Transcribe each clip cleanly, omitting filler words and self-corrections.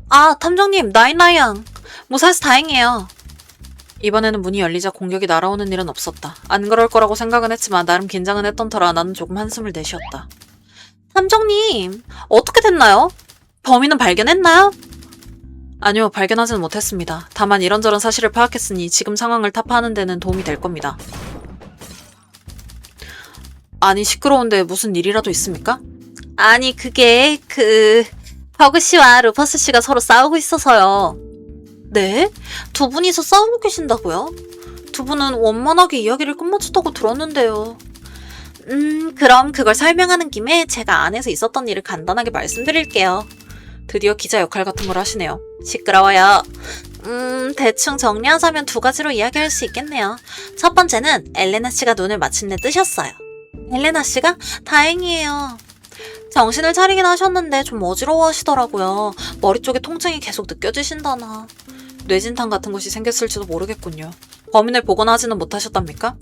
아, 탐정님, 나인라이앙. 무사해서 다행이에요. 이번에는 문이 열리자 공격이 날아오는 일은 없었다. 안 그럴 거라고 생각은 했지만 나름 긴장은 했던 터라 나는 조금 한숨을 내쉬었다. 탐정님, 어떻게 됐나요? 범인은 발견했나요? 아니요, 발견하지는 못했습니다. 다만 이런저런 사실을 파악했으니 지금 상황을 타파하는 데는 도움이 될 겁니다. 아니, 시끄러운데 무슨 일이라도 있습니까? 아니, 그게 버그 씨와 루퍼스 씨가 서로 싸우고 있어서요. 네? 두 분이서 싸우고 계신다고요? 두 분은 원만하게 이야기를 끝마쳤다고 들었는데요. 그럼 그걸 설명하는 김에 제가 안에서 있었던 일을 간단하게 말씀드릴게요. 드디어 기자 역할 같은 걸 하시네요. 시끄러워요. 대충 정리하자면 두 가지로 이야기할 수 있겠네요. 첫 번째는 엘레나 씨가 눈을 마침내 뜨셨어요. 엘레나 씨가? 다행이에요. 정신을 차리긴 하셨는데 좀 어지러워 하시더라고요. 머리 쪽에 통증이 계속 느껴지신다나. 뇌진탕 같은 것이 생겼을지도 모르겠군요. 범인을 보거나 하지는 못하셨답니까?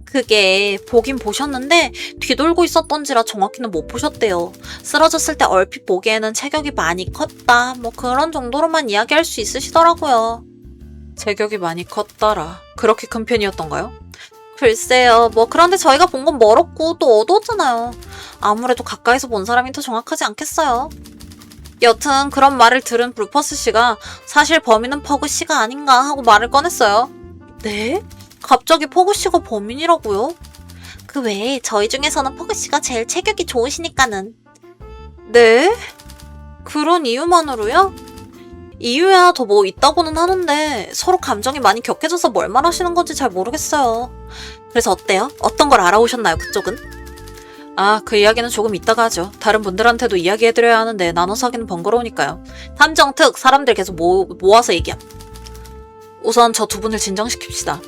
그게 보긴 보셨는데 뒤돌고 있었던지라 정확히는 못 보셨대요. 쓰러졌을 때 얼핏 보기에는 체격이 많이 컸다. 뭐 그런 정도로만 이야기할 수 있으시더라고요. 체격이 많이 컸다라. 그렇게 큰 편이었던가요? 글쎄요. 뭐 그런데 저희가 본 건 멀었고 또 어두웠잖아요. 아무래도 가까이서 본 사람이 더 정확하지 않겠어요? 여튼 그런 말을 들은 루퍼스 씨가 사실 범인은 퍼그 씨가 아닌가 하고 말을 꺼냈어요. 네? 갑자기 퍼그 씨가 범인이라고요? 그 외에 저희 중에서는 퍼그 씨가 제일 체격이 좋으시니까는. 네? 그런 이유만으로요? 이유야 더 뭐 있다고는 하는데 서로 감정이 많이 격해져서 뭘 말하시는 건지 잘 모르겠어요. 그래서 어때요? 어떤 걸 알아오셨나요, 그쪽은? 아, 그 이야기는 조금 이따가 하죠. 다른 분들한테도 이야기해드려야 하는데 나눠서 하기는 번거로우니까요. 탐정 특! 사람들 계속 모아서 얘기함. 우선 저 두 분을 진정시킵시다.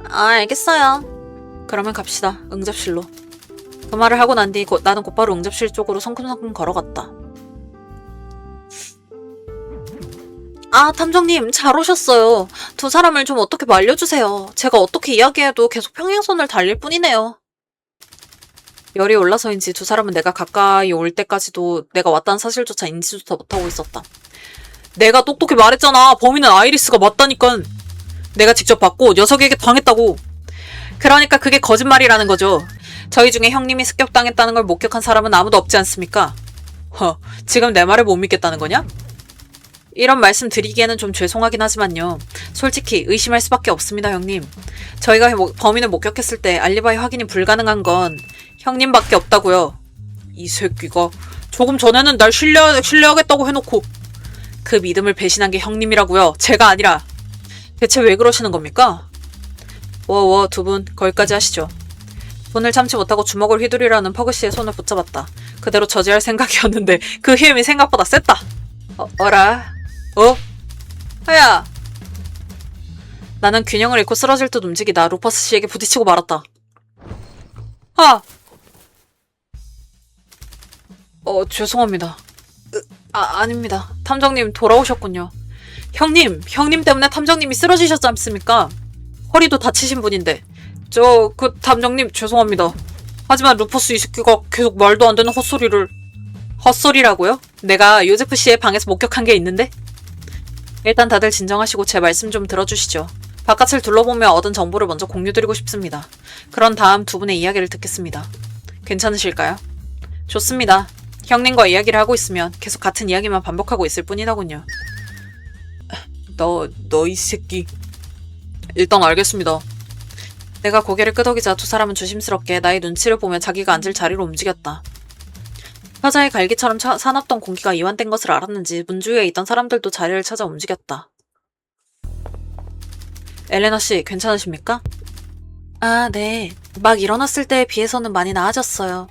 아, 알겠어요. 그러면 갑시다. 응접실로. 그 말을 하고 난 뒤 나는 곧바로 응접실 쪽으로 성큼성큼 걸어갔다. 아, 탐정님, 잘 오셨어요. 두 사람을 좀 어떻게 말려주세요. 제가 어떻게 이야기해도 계속 평행선을 달릴 뿐이네요. 열이 올라서인지 두 사람은 내가 가까이 올 때까지도 내가 왔다는 사실조차 인지조차 못하고 있었다. 내가 똑똑히 말했잖아. 범인은 아이리스가 맞다니깐. 내가 직접 봤고 녀석에게 당했다고. 그러니까 그게 거짓말이라는 거죠. 저희 중에 형님이 습격당했다는 걸 목격한 사람은 아무도 없지 않습니까? 지금 내 말을 못 믿겠다는 거냐? 이런 말씀 드리기에는 좀 죄송하긴 하지만요. 솔직히 의심할 수밖에 없습니다, 형님. 저희가 범인을 목격했을 때 알리바이 확인이 불가능한 건 형님밖에 없다고요. 이 새끼가 조금 전에는 날 신뢰하겠다고 해놓고 그 믿음을 배신한 게 형님이라고요. 제가 아니라. 대체 왜 그러시는 겁니까? 두 분 거기까지 하시죠. 돈을 참지 못하고 주먹을 휘두르려는 퍼그 씨의 손을 붙잡았다. 그대로 저지할 생각이었는데 그 힘이 생각보다 셌다. 어라? 하야! 나는 균형을 잃고 쓰러질 듯 움직이다 루퍼스 씨에게 부딪히고 말았다. 죄송합니다. 아닙니다. 탐정님 돌아오셨군요. 형님 때문에 탐정님이 쓰러지셨지 않습니까? 허리도 다치신 분인데. 탐정님 죄송합니다. 하지만 루퍼스 이 새끼가 계속 말도 안 되는 헛소리를. 헛소리라고요? 내가 요제프 씨의 방에서 목격한 게 있는데? 일단 다들 진정하시고 제 말씀 좀 들어주시죠. 바깥을 둘러보며 얻은 정보를 먼저 공유드리고 싶습니다. 그런 다음 두 분의 이야기를 듣겠습니다. 괜찮으실까요? 좋습니다. 형님과 이야기를 하고 있으면 계속 같은 이야기만 반복하고 있을 뿐이더군요. 너 이 새끼. 일단 알겠습니다. 내가 고개를 끄덕이자 두 사람은 조심스럽게 나의 눈치를 보며 자기가 앉을 자리로 움직였다. 화자의 갈기처럼 사납던 공기가 이완된 것을 알았는지 문 주위에 있던 사람들도 자리를 찾아 움직였다. 엘레나 씨, 괜찮으십니까? 아, 네. 막 일어났을 때에 비해서는 많이 나아졌어요.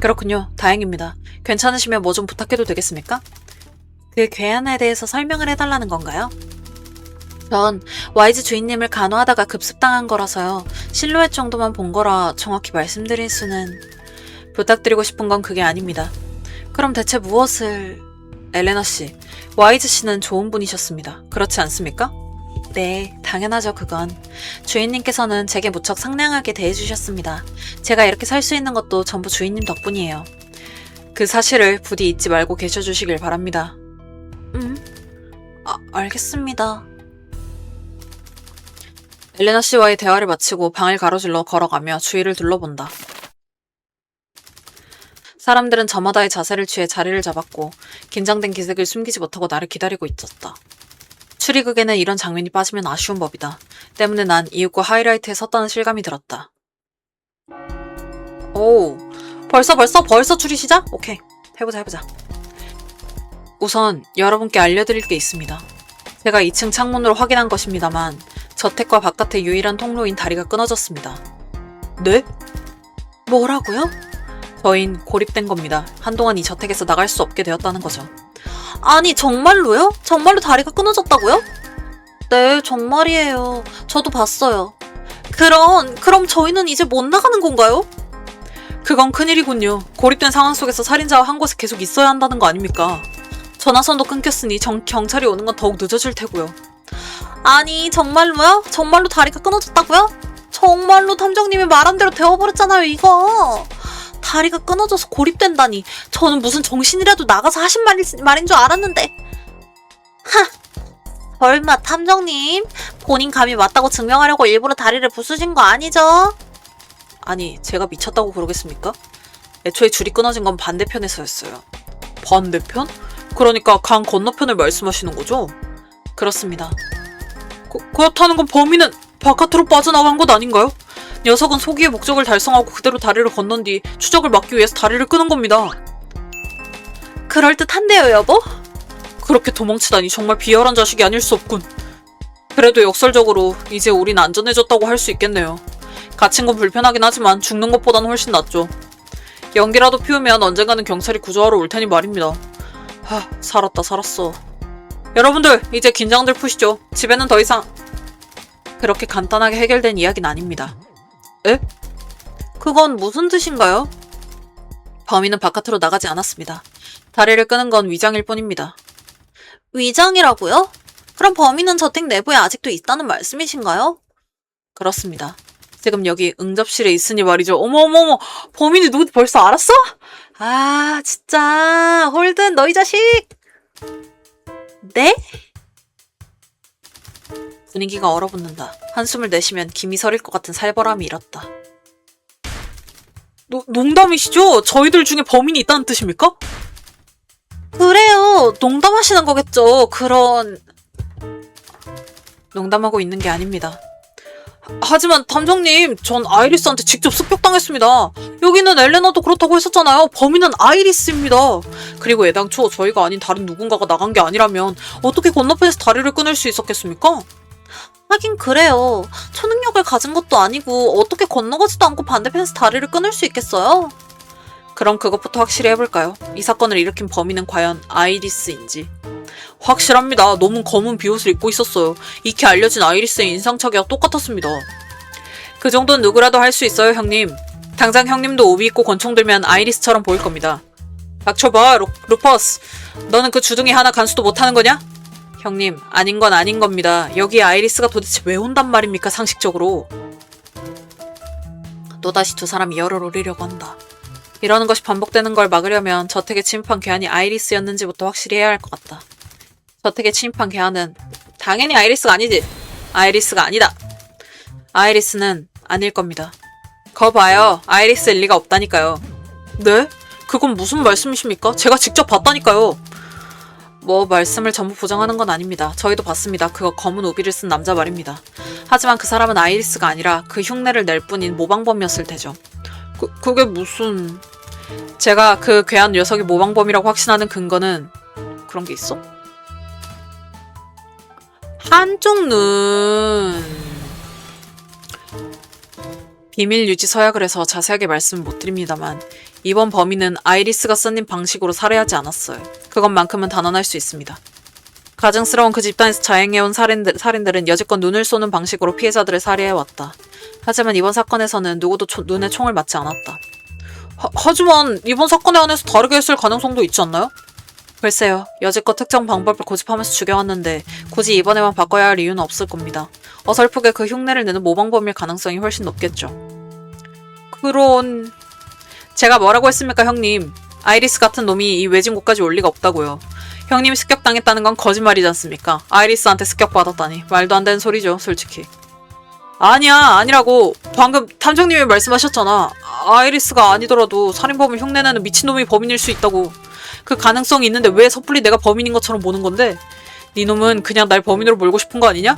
그렇군요. 다행입니다. 괜찮으시면 뭐 좀 부탁해도 되겠습니까? 그 괴한에 대해서 설명을 해달라는 건가요? 전 와이즈 주인님을 간호하다가 급습당한 거라서요. 실루엣 정도만 본 거라 정확히 말씀드릴 수는... 부탁드리고 싶은 건 그게 아닙니다. 그럼 대체 무엇을... 엘레나 씨, 와이즈 씨는 좋은 분이셨습니다. 그렇지 않습니까? 네, 당연하죠, 그건. 주인님께서는 제게 무척 상냥하게 대해주셨습니다. 제가 이렇게 살 수 있는 것도 전부 주인님 덕분이에요. 그 사실을 부디 잊지 말고 계셔주시길 바랍니다. 알겠습니다. 엘레나 씨와의 대화를 마치고 방을 가로질러 걸어가며 주위를 둘러본다. 사람들은 저마다의 자세를 취해 자리를 잡았고 긴장된 기색을 숨기지 못하고 나를 기다리고 있었다. 추리극에는 이런 장면이 빠지면 아쉬운 법이다. 때문에 난 이윽고 하이라이트에 섰다는 실감이 들었다. 오, 벌써 추리 시작? 오케이, 해보자. 우선 여러분께 알려드릴 게 있습니다. 제가 2층 창문으로 확인한 것입니다만 저택과 바깥의 유일한 통로인 다리가 끊어졌습니다. 네? 뭐라고요? 저흰 고립된 겁니다. 한동안 이 저택에서 나갈 수 없게 되었다는 거죠. 아니, 정말로요? 정말로 다리가 끊어졌다고요? 네, 정말이에요. 저도 봤어요. 그럼 저희는 이제 못 나가는 건가요? 그건 큰일이군요. 고립된 상황 속에서 살인자와 한 곳에 계속 있어야 한다는 거 아닙니까? 전화선도 끊겼으니 경찰이 오는 건 더욱 늦어질 테고요. 아니, 정말로요? 정말로 다리가 끊어졌다고요? 정말로 탐정님이 말한 대로 되어버렸잖아요, 이거. 다리가 끊어져서 고립된다니. 저는 무슨 정신이라도 나가서 하신 말인 줄 알았는데. 설마 탐정님 본인 감이 맞다고 증명하려고 일부러 다리를 부수신 거 아니죠? 아니, 제가 미쳤다고 그러겠습니까? 애초에 줄이 끊어진 건 반대편에서였어요. 반대편? 그러니까 강 건너편을 말씀하시는 거죠? 그렇습니다. 그렇다는 건 범인은 바깥으로 빠져나간 것 아닌가요? 녀석은 소기의 목적을 달성하고 그대로 다리를 건넌 뒤 추적을 막기 위해서 다리를 끄는 겁니다. 그럴듯한데요, 여보? 그렇게 도망치다니 정말 비열한 자식이 아닐 수 없군. 그래도 역설적으로 이제 우린 안전해졌다고 할 수 있겠네요. 갇힌 건 불편하긴 하지만 죽는 것보다는 훨씬 낫죠. 연기라도 피우면 언젠가는 경찰이 구조하러 올 테니 말입니다. 살았어. 여러분들, 이제 긴장들 푸시죠. 집에는 더 이상... 그렇게 간단하게 해결된 이야기는 아닙니다. 에? 그건 무슨 뜻인가요? 범인은 바깥으로 나가지 않았습니다. 다리를 끄는 건 위장일 뿐입니다. 위장이라고요? 그럼 범인은 저택 내부에 아직도 있다는 말씀이신가요? 그렇습니다. 지금 여기 응접실에 있으니 말이죠. 어머어머, 범인이 누군지 벌써 알았어? 아, 진짜. 홀든, 너희 자식! 네? 분위기가 얼어붙는다. 한숨을 내쉬면 김이 서릴 것 같은 살벌함이 일었다. 농담이시죠? 저희들 중에 범인이 있다는 뜻입니까? 그래요. 농담하시는 거겠죠. 농담하고 있는 게 아닙니다. 하지만 탐정님, 전 아이리스한테 직접 습격당했습니다. 여기는 엘레나도 그렇다고 했었잖아요. 범인은 아이리스입니다. 그리고 애당초 저희가 아닌 다른 누군가가 나간 게 아니라면 어떻게 건너편에서 다리를 끊을 수 있었겠습니까? 하긴 그래요. 초능력을 가진 것도 아니고 어떻게 건너가지도 않고 반대편에서 다리를 끊을 수 있겠어요? 그럼 그것부터 확실히 해볼까요? 이 사건을 일으킨 범인은 과연 아이리스인지. 확실합니다. 놈은 검은 비옷을 입고 있었어요. 익히 알려진 아이리스의 인상착의와 똑같았습니다. 그 정도는 누구라도 할 수 있어요, 형님. 당장 형님도 오비 입고 권총 들면 아이리스처럼 보일 겁니다. 닥쳐봐, 루퍼스. 너는 그 주둥이 하나 간수도 못하는 거냐? 형님, 아닌 건 아닌 겁니다. 여기에 아이리스가 도대체 왜 온단 말입니까, 상식적으로. 또다시 두 사람이 열을 올리려고 한다. 이러는 것이 반복되는 걸 막으려면 저택에 침입한 괴한이 아이리스였는지부터 확실히 해야 할 것 같다. 저택에 침입한 괴한은 당연히 아이리스가 아니지. 아이리스가 아니다. 아이리스는 아닐 겁니다. 거 봐요. 아이리스일 리가 없다니까요. 네? 그건 무슨 말씀이십니까? 제가 직접 봤다니까요. 뭐 말씀을 전부 부정하는 건 아닙니다. 저희도 봤습니다. 그거 검은 우비를 쓴 남자 말입니다. 하지만 그 사람은 아이리스가 아니라 그 흉내를 낼 뿐인 모방범이었을 테죠. 그게 무슨... 제가 그 괴한 녀석이 모방범이라고 확신하는 근거는 그런 게 있어? 한쪽 눈... 비밀 유지 서약을 해서 자세하게 말씀을 못 드립니다만 이번 범인은 아이리스가 써낸 방식으로 살해하지 않았어요. 그것만큼은 단언할 수 있습니다. 가증스러운 그 집단에서 자행해온 살인들은 여지껏 눈을 쏘는 방식으로 피해자들을 살해해왔다. 하지만 이번 사건에서는 누구도 눈에 총을 맞지 않았다. 하지만 이번 사건에 한해서 다르게 했을 가능성도 있지 않나요? 글쎄요. 여지껏 특정 방법을 고집하면서 죽여왔는데 굳이 이번에만 바꿔야 할 이유는 없을 겁니다. 어설프게 그 흉내를 내는 모방범일 가능성이 훨씬 높겠죠. 제가 뭐라고 했습니까, 형님? 아이리스 같은 놈이 이 외진곳까지 올 리가 없다고요. 형님이 습격당했다는 건 거짓말이지 않습니까? 아이리스한테 습격받았다니. 말도 안 되는 소리죠, 솔직히. 아니야, 아니라고. 방금 탐정님이 말씀하셨잖아. 아이리스가 아니더라도 살인범을 흉내내는 미친놈이 범인일 수 있다고. 그 가능성이 있는데 왜 섣불리 내가 범인인 것처럼 보는 건데? 네 놈은 그냥 날 범인으로 몰고 싶은 거 아니냐?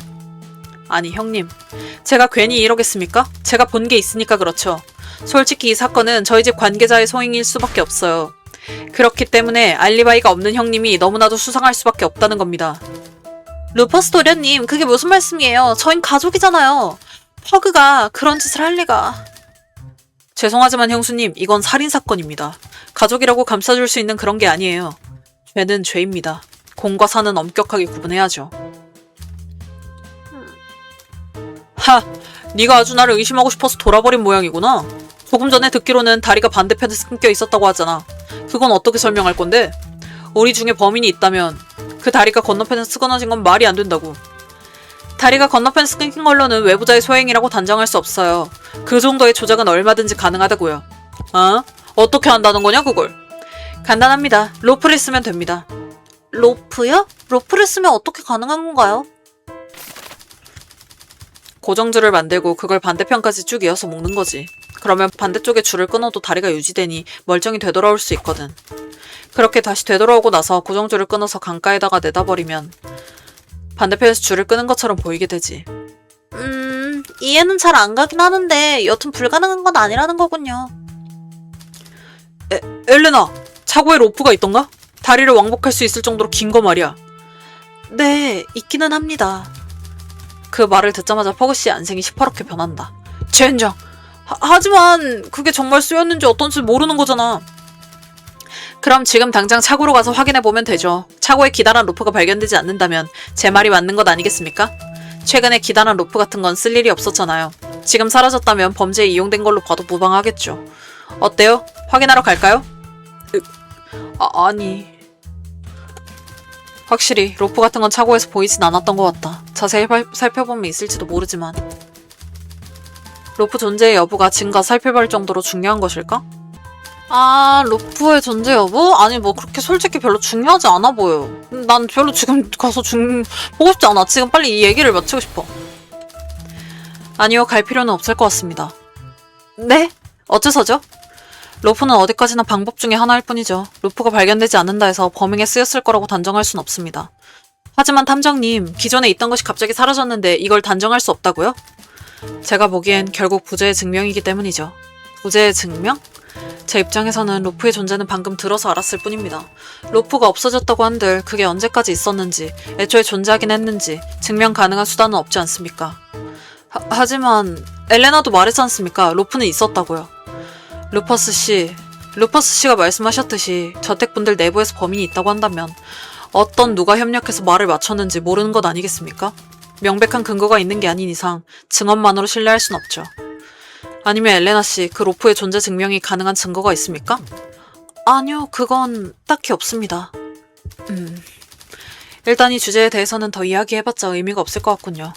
아니, 형님. 제가 괜히 이러겠습니까? 제가 본 게 있으니까 그렇죠. 솔직히 이 사건은 저희 집 관계자의 소행일 수밖에 없어요. 그렇기 때문에 알리바이가 없는 형님이 너무나도 수상할 수밖에 없다는 겁니다. 루퍼스 도련님, 그게 무슨 말씀이에요? 저흰 가족이잖아요. 퍼그가 그런 짓을 할 리가. 죄송하지만 형수님, 이건 살인사건입니다. 가족이라고 감싸줄 수 있는 그런 게 아니에요. 죄는 죄입니다. 공과 사는 엄격하게 구분해야죠. 하! 네가 아주 나를 의심하고 싶어서 돌아버린 모양이구나. 조금 전에 듣기로는 다리가 반대편에서 끊겨 있었다고 하잖아. 그건 어떻게 설명할 건데? 우리 중에 범인이 있다면 그 다리가 건너편에서 끊어진 건 말이 안 된다고. 다리가 건너편에서 끊긴 걸로는 외부자의 소행이라고 단정할 수 없어요. 그 정도의 조작은 얼마든지 가능하다고요. 어떻게 한다는 거냐 그걸? 간단합니다. 로프를 쓰면 됩니다. 로프요? 로프를 쓰면 어떻게 가능한 건가요? 고정줄을 만들고 그걸 반대편까지 쭉 이어서 묶는 거지. 그러면 반대쪽에 줄을 끊어도 다리가 유지되니 멀쩡히 되돌아올 수 있거든. 그렇게 다시 되돌아오고 나서 고정줄을 끊어서 강가에다가 내다버리면 반대편에서 줄을 끄는 것처럼 보이게 되지. 이해는 잘 안 가긴 하는데 여튼 불가능한 건 아니라는 거군요. 엘레나, 차고에 로프가 있던가? 다리를 왕복할 수 있을 정도로 긴 거 말이야. 네, 있기는 합니다. 그 말을 듣자마자 퍼그씨의 안색이 시퍼렇게 변한다. 젠장! 하지만 그게 정말 쓰였는지 어떤지 모르는 거잖아. 그럼 지금 당장 차고로 가서 확인해보면 되죠. 차고에 기다란 로프가 발견되지 않는다면 제 말이 맞는 것 아니겠습니까? 최근에 기다란 로프 같은 건 쓸 일이 없었잖아요. 지금 사라졌다면 범죄에 이용된 걸로 봐도 무방하겠죠. 어때요? 확인하러 갈까요? 아니... 확실히 로프 같은 건 차고에서 보이진 않았던 것 같다. 자세히 살펴보면 있을지도 모르지만. 로프 존재의 여부가 지금과 살펴볼 정도로 중요한 것일까? 로프의 존재 여부? 아니 뭐 그렇게 솔직히 별로 중요하지 않아 보여. 난 별로 지금 가서 보고 싶지 않아. 지금 빨리 이 얘기를 마치고 싶어. 아니요, 갈 필요는 없을 것 같습니다. 네? 어째서죠? 로프는 어디까지나 방법 중에 하나일 뿐이죠. 로프가 발견되지 않는다 해서 범행에 쓰였을 거라고 단정할 순 없습니다. 하지만 탐정님, 기존에 있던 것이 갑자기 사라졌는데 이걸 단정할 수 없다고요? 제가 보기엔 결국 부재의 증명이기 때문이죠. 부재의 증명? 제 입장에서는 로프의 존재는 방금 들어서 알았을 뿐입니다. 로프가 없어졌다고 한들 그게 언제까지 있었는지, 애초에 존재하긴 했는지 증명 가능한 수단은 없지 않습니까? 하지만 엘레나도 말했지 않습니까? 로프는 있었다고요. 루퍼스 씨가 말씀하셨듯이 저택분들 내부에서 범인이 있다고 한다면 어떤 누가 협력해서 말을 맞췄는지 모르는 것 아니겠습니까? 명백한 근거가 있는 게 아닌 이상 증언만으로 신뢰할 순 없죠. 아니면 엘레나 씨, 그 로프의 존재 증명이 가능한 증거가 있습니까? 아니요, 그건 딱히 없습니다. 일단 이 주제에 대해서는 더 이야기해봤자 의미가 없을 것 같군요.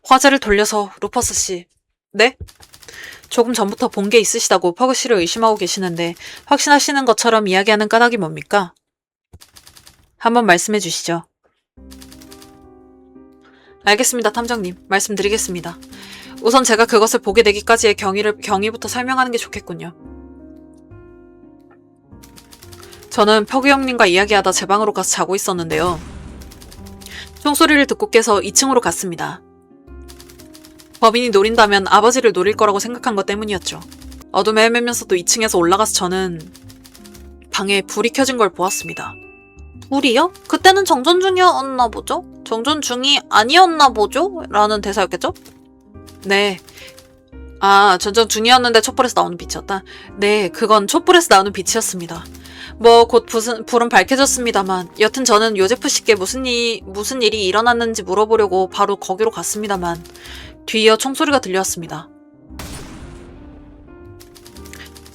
화제를 돌려서 루퍼스 씨. 네? 조금 전부터 본 게 있으시다고 퍼그 씨를 의심하고 계시는데 확신하시는 것처럼 이야기하는 까닭이 뭡니까? 한번 말씀해 주시죠. 알겠습니다, 탐정님. 말씀드리겠습니다. 우선 제가 그것을 보게 되기까지의 경위부터 설명하는 게 좋겠군요. 저는 퍼그 형님과 이야기하다 제 방으로 가서 자고 있었는데요. 총소리를 듣고 깨서 2층으로 갔습니다. 범인이 노린다면 아버지를 노릴 거라고 생각한 것 때문이었죠. 어둠에 헤매면서도 2층에서 올라가서 저는 방에 불이 켜진 걸 보았습니다. 불이요? 그때는 정전 중이었나 보죠? 정전 중이 아니었나 보죠? 라는 대사였겠죠? 네. 전전 중이었는데 촛불에서 나오는 빛이었다. 네, 그건 촛불에서 나오는 빛이었습니다. 뭐 곧 불은 밝혀졌습니다만 여튼 저는 요제프 씨께 무슨 일이 일어났는지 물어보려고 바로 거기로 갔습니다만 뒤이어 총소리가 들려왔습니다.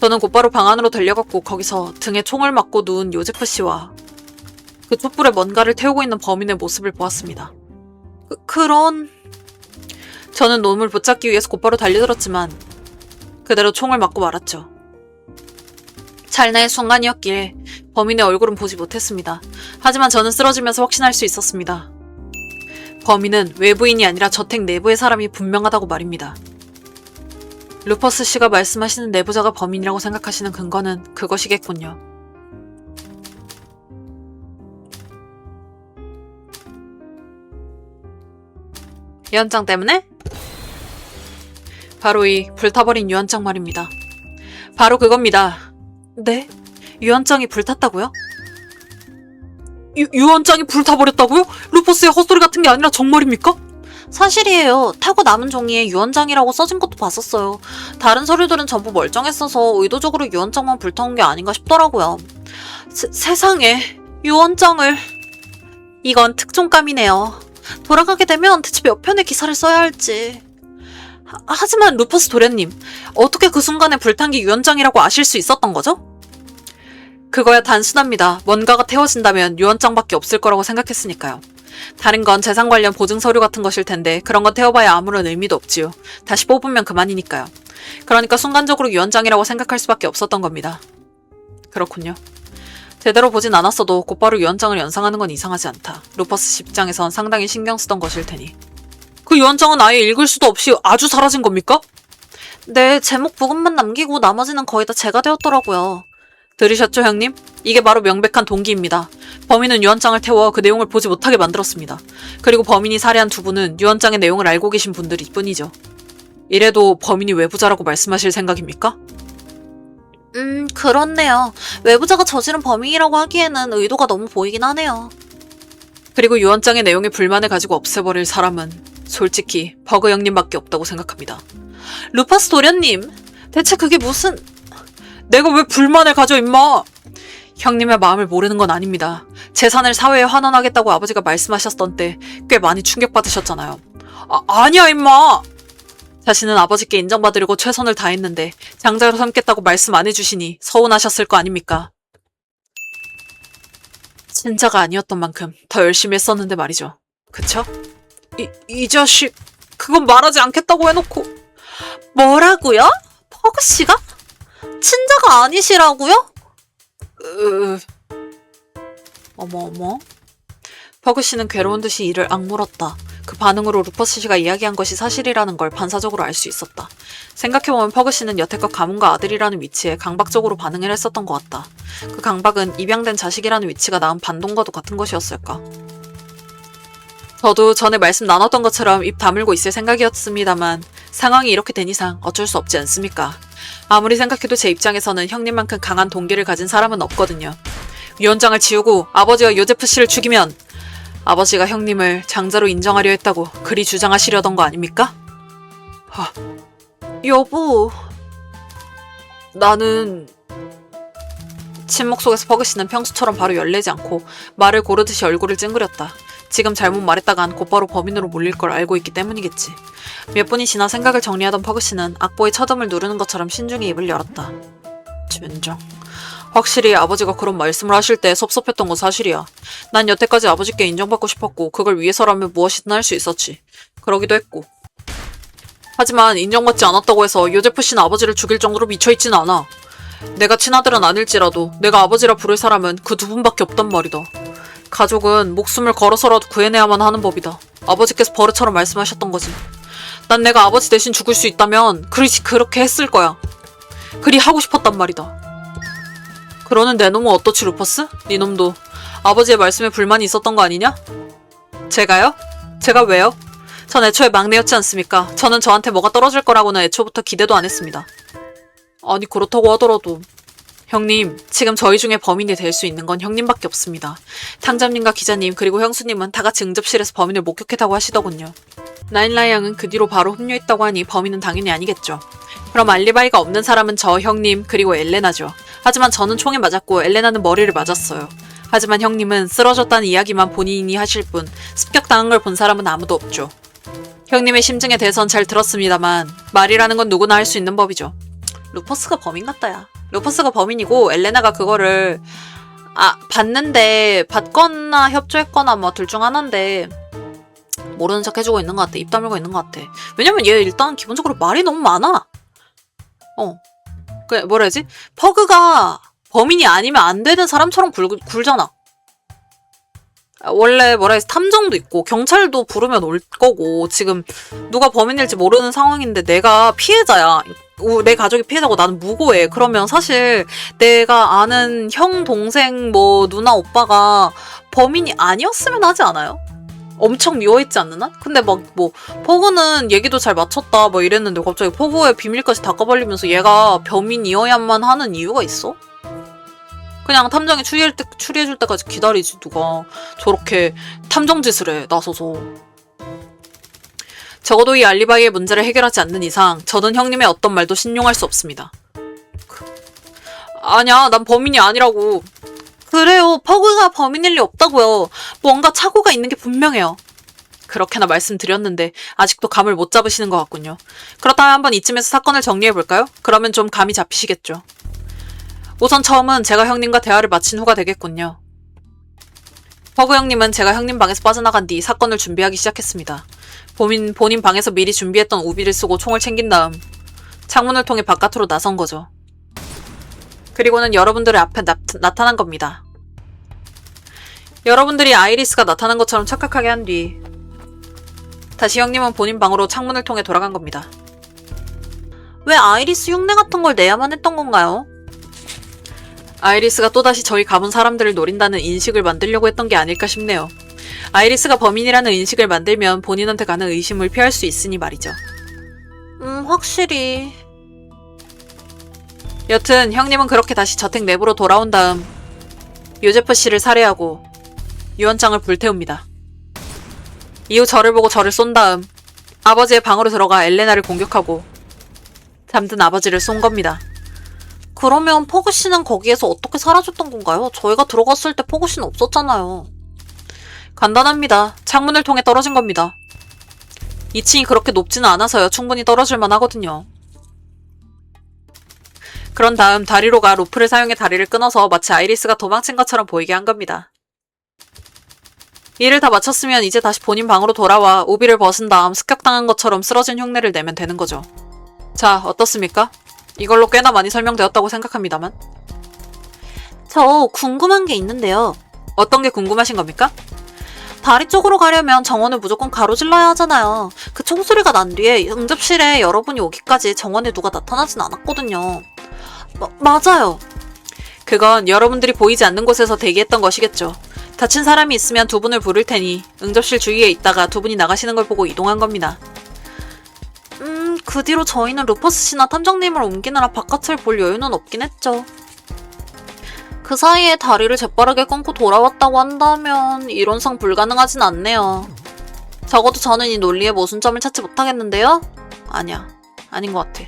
저는 곧바로 방 안으로 달려갔고 거기서 등에 총을 맞고 누운 요제프 씨와 그 촛불에 뭔가를 태우고 있는 범인의 모습을 보았습니다. 저는 놈을 붙잡기 위해서 곧바로 달려들었지만 그대로 총을 맞고 말았죠. 찰나의 순간이었기에 범인의 얼굴은 보지 못했습니다. 하지만 저는 쓰러지면서 확신할 수 있었습니다. 범인은 외부인이 아니라 저택 내부의 사람이 분명하다고 말입니다. 루퍼스 씨가 말씀하시는 내부자가 범인이라고 생각하시는 근거는 그것이겠군요. 유언장 때문에? 바로 이 불타버린 유언장 말입니다. 바로 그겁니다. 네? 유언장이 불탔다고요? 유언장이 불타버렸다고요? 루퍼스의 헛소리 같은 게 아니라 정말입니까? 사실이에요. 타고 남은 종이에 유언장이라고 써진 것도 봤었어요. 다른 서류들은 전부 멀쩡했어서 의도적으로 유언장만 불타온 게 아닌가 싶더라고요. 세상에, 유언장을... 이건 특종감이네요. 돌아가게 되면 대체 몇 편의 기사를 써야 할지... 하지만 루퍼스 도련님, 어떻게 그 순간에 불탄 게 유언장이라고 아실 수 있었던 거죠? 그거야 단순합니다. 뭔가가 태워진다면 유언장밖에 없을 거라고 생각했으니까요. 다른 건 재산 관련 보증 서류 같은 것일 텐데 그런 건 태워봐야 아무런 의미도 없지요. 다시 뽑으면 그만이니까요. 그러니까 순간적으로 유언장이라고 생각할 수밖에 없었던 겁니다. 그렇군요. 제대로 보진 않았어도 곧바로 유언장을 연상하는 건 이상하지 않다. 루퍼스 씨 입장에선 상당히 신경 쓰던 것일 테니. 그 유언장은 아예 읽을 수도 없이 아주 사라진 겁니까? 네, 제목 부분만 남기고 나머지는 거의 다 제가 되었더라고요. 들으셨죠, 형님? 이게 바로 명백한 동기입니다. 범인은 유언장을 태워 그 내용을 보지 못하게 만들었습니다. 그리고 범인이 살해한 두 분은 유언장의 내용을 알고 계신 분들일 뿐이죠. 이래도 범인이 외부자라고 말씀하실 생각입니까? 그렇네요. 외부자가 저지른 범인이라고 하기에는 의도가 너무 보이긴 하네요. 그리고 유언장의 내용에 불만을 가지고 없애버릴 사람은 솔직히 버그 형님밖에 없다고 생각합니다. 루퍼스 도련님, 대체 그게 무슨... 내가 왜 불만을 가져 임마! 형님의 마음을 모르는 건 아닙니다. 재산을 사회에 환원하겠다고 아버지가 말씀하셨던 때 꽤 많이 충격받으셨잖아요. 아니야 임마! 자신은 아버지께 인정받으려고 최선을 다했는데 장자로 삼겠다고 말씀 안 해주시니 서운하셨을 거 아닙니까? 진짜가 아니었던 만큼 더 열심히 했었는데 말이죠. 그쵸? 이 자식, 그건 말하지 않겠다고 해놓고... 뭐라고요? 퍼그씨가? 친자가 아니시라고요? 어머. 퍼그씨는 괴로운 듯이 이를 악물었다. 그 반응으로 루퍼스 씨가 이야기한 것이 사실이라는 걸 반사적으로 알 수 있었다. 생각해보면 퍼그씨는 여태껏 가문과 아들이라는 위치에 강박적으로 반응을 했었던 것 같다. 그 강박은 입양된 자식이라는 위치가 낳은 반동과도 같은 것이었을까? 저도 전에 말씀 나눴던 것처럼 입 다물고 있을 생각이었습니다만 상황이 이렇게 된 이상 어쩔 수 없지 않습니까? 아무리 생각해도 제 입장에서는 형님만큼 강한 동기를 가진 사람은 없거든요. 유언장을 지우고 아버지와 요제프 씨를 죽이면 아버지가 형님을 장자로 인정하려 했다고 그리 주장하시려던 거 아닙니까? 여보... 나는... 침묵 속에서 퍼그씨는 평소처럼 바로 열내지 않고 말을 고르듯이 얼굴을 찡그렸다. 지금 잘못 말했다간 곧바로 범인으로 몰릴 걸 알고 있기 때문이겠지. 몇 분이 지나 생각을 정리하던 퍼그씨는 악보의 차점을 누르는 것처럼 신중히 입을 열었다. 젠장. 확실히 아버지가 그런 말씀을 하실 때 섭섭했던 건 사실이야. 난 여태까지 아버지께 인정받고 싶었고 그걸 위해서라면 무엇이든 할 수 있었지. 그러기도 했고. 하지만 인정받지 않았다고 해서 요제프 씨는 아버지를 죽일 정도로 미쳐있진 않아. 내가 친아들은 아닐지라도 내가 아버지라 부를 사람은 그 두 분밖에 없단 말이다. 가족은 목숨을 걸어서라도 구해내야만 하는 법이다. 아버지께서 버릇처럼 말씀하셨던 거지. 난 내가 아버지 대신 죽을 수 있다면 그렇게 했을 거야. 그리 하고 싶었단 말이다. 그러는 내 놈은 어떻지, 루퍼스? 네 놈도 아버지의 말씀에 불만이 있었던 거 아니냐? 제가요? 제가 왜요? 전 애초에 막내였지 않습니까? 저는 저한테 뭐가 떨어질 거라고는 애초부터 기대도 안 했습니다. 아니 그렇다고 하더라도... 형님, 지금 저희 중에 범인이 될 수 있는 건 형님밖에 없습니다. 탕자님과 기자님 그리고 형수님은 다 같이 응접실에서 범인을 목격했다고 하시더군요. 나일라 양은 그 뒤로 바로 합류했다고 하니 범인은 당연히 아니겠죠. 그럼 알리바이가 없는 사람은 저, 형님, 그리고 엘레나죠. 하지만 저는 총에 맞았고 엘레나는 머리를 맞았어요. 하지만 형님은 쓰러졌다는 이야기만 본인이 하실 뿐 습격당한 걸 본 사람은 아무도 없죠. 형님의 심증에 대해선 잘 들었습니다만 말이라는 건 누구나 할 수 있는 법이죠. 루퍼스가 범인 같다 야. 루퍼스가 범인이고 엘레나가 그거를 봤는데 받거나 협조했거나 뭐 둘 중 하나인데 모르는 척 해주고 있는 것 같아. 입 다물고 있는 것 같아. 왜냐면 얘 일단 기본적으로 말이 너무 많아. 뭐라 해야지? 범인이 아니면 안 되는 사람처럼 굴잖아. 원래 뭐라 해서 탐정도 있고 경찰도 부르면 올 거고 지금 누가 범인일지 모르는 상황인데 내가 피해자야. 내 가족이 피해자고 나는 무고해. 그러면 사실 내가 아는 형, 동생, 뭐 누나, 오빠가 범인이 아니었으면 하지 않아요? 엄청 미워했지 않나? 근데 막 뭐 포그는 얘기도 잘 맞췄다 뭐 이랬는데 갑자기 포그의 비밀까지 다 까발리면서 얘가 범인이어야만 하는 이유가 있어? 그냥 탐정이 추리해줄 때까지 기다리지 누가 저렇게 탐정짓을 해 나서서. 적어도 이 알리바이의 문제를 해결하지 않는 이상 저는 형님의 어떤 말도 신용할 수 없습니다. 아니야 난 범인이 아니라고. 그래요 퍼그가 범인일 리 없다고요. 뭔가 착오가 있는 게 분명해요. 그렇게나 말씀드렸는데 아직도 감을 못 잡으시는 것 같군요. 그렇다면 한번 이쯤에서 사건을 정리해볼까요? 그러면 좀 감이 잡히시겠죠. 우선 처음은 제가 형님과 대화를 마친 후가 되겠군요. 퍼그 형님은 제가 형님 방에서 빠져나간 뒤 사건을 준비하기 시작했습니다. 본인 방에서 미리 준비했던 우비를 쓰고 총을 챙긴 다음 창문을 통해 바깥으로 나선 거죠. 그리고는 여러분들의 앞에 나타난 겁니다. 여러분들이 아이리스가 나타난 것처럼 착각하게 한 뒤 다시 형님은 본인 방으로 창문을 통해 돌아간 겁니다. 왜 아이리스 흉내 같은 걸 내야만 했던 건가요? 아이리스가 또다시 저희 가문 사람들을 노린다는 인식을 만들려고 했던 게 아닐까 싶네요. 아이리스가 범인이라는 인식을 만들면 본인한테 가는 의심을 피할 수 있으니 말이죠. 확실히. 여튼 형님은 그렇게 다시 저택 내부로 돌아온 다음 요제프 씨를 살해하고 유언장을 불태웁니다. 이후 저를 보고 저를 쏜 다음 아버지의 방으로 들어가 엘레나를 공격하고 잠든 아버지를 쏜 겁니다. 그러면 포그 씨는 거기에서 어떻게 사라졌던 건가요? 저희가 들어갔을 때 포그 씨는 없었잖아요. 간단합니다. 창문을 통해 떨어진 겁니다. 2층이 그렇게 높지는 않아서요. 충분히 떨어질만 하거든요. 그런 다음 다리로 가 로프를 사용해 다리를 끊어서 마치 아이리스가 도망친 것처럼 보이게 한 겁니다. 일을 다 마쳤으면 이제 다시 본인 방으로 돌아와 우비를 벗은 다음 습격당한 것처럼 쓰러진 흉내를 내면 되는 거죠. 자, 어떻습니까? 이걸로 꽤나 많이 설명되었다고 생각합니다만. 저 궁금한 게 있는데요. 어떤 게 궁금하신 겁니까? 다리 쪽으로 가려면 정원을 무조건 가로질러야 하잖아요. 그 총소리가 난 뒤에 응접실에 여러분이 오기까지 정원에 누가 나타나진 않았거든요. 맞아요. 그건 여러분들이 보이지 않는 곳에서 대기했던 것이겠죠. 다친 사람이 있으면 두 분을 부를 테니 응접실 주위에 있다가 두 분이 나가시는 걸 보고 이동한 겁니다. 그 뒤로 저희는 루퍼스 씨나 탐정님을 옮기느라 바깥을 볼 여유는 없긴 했죠. 그 사이에 다리를 재빠르게 끊고 돌아왔다고 한다면 이론상 불가능하진 않네요. 적어도 저는 이 논리에 모순점을 찾지 못하겠는데요? 아니야. 아닌 것 같아.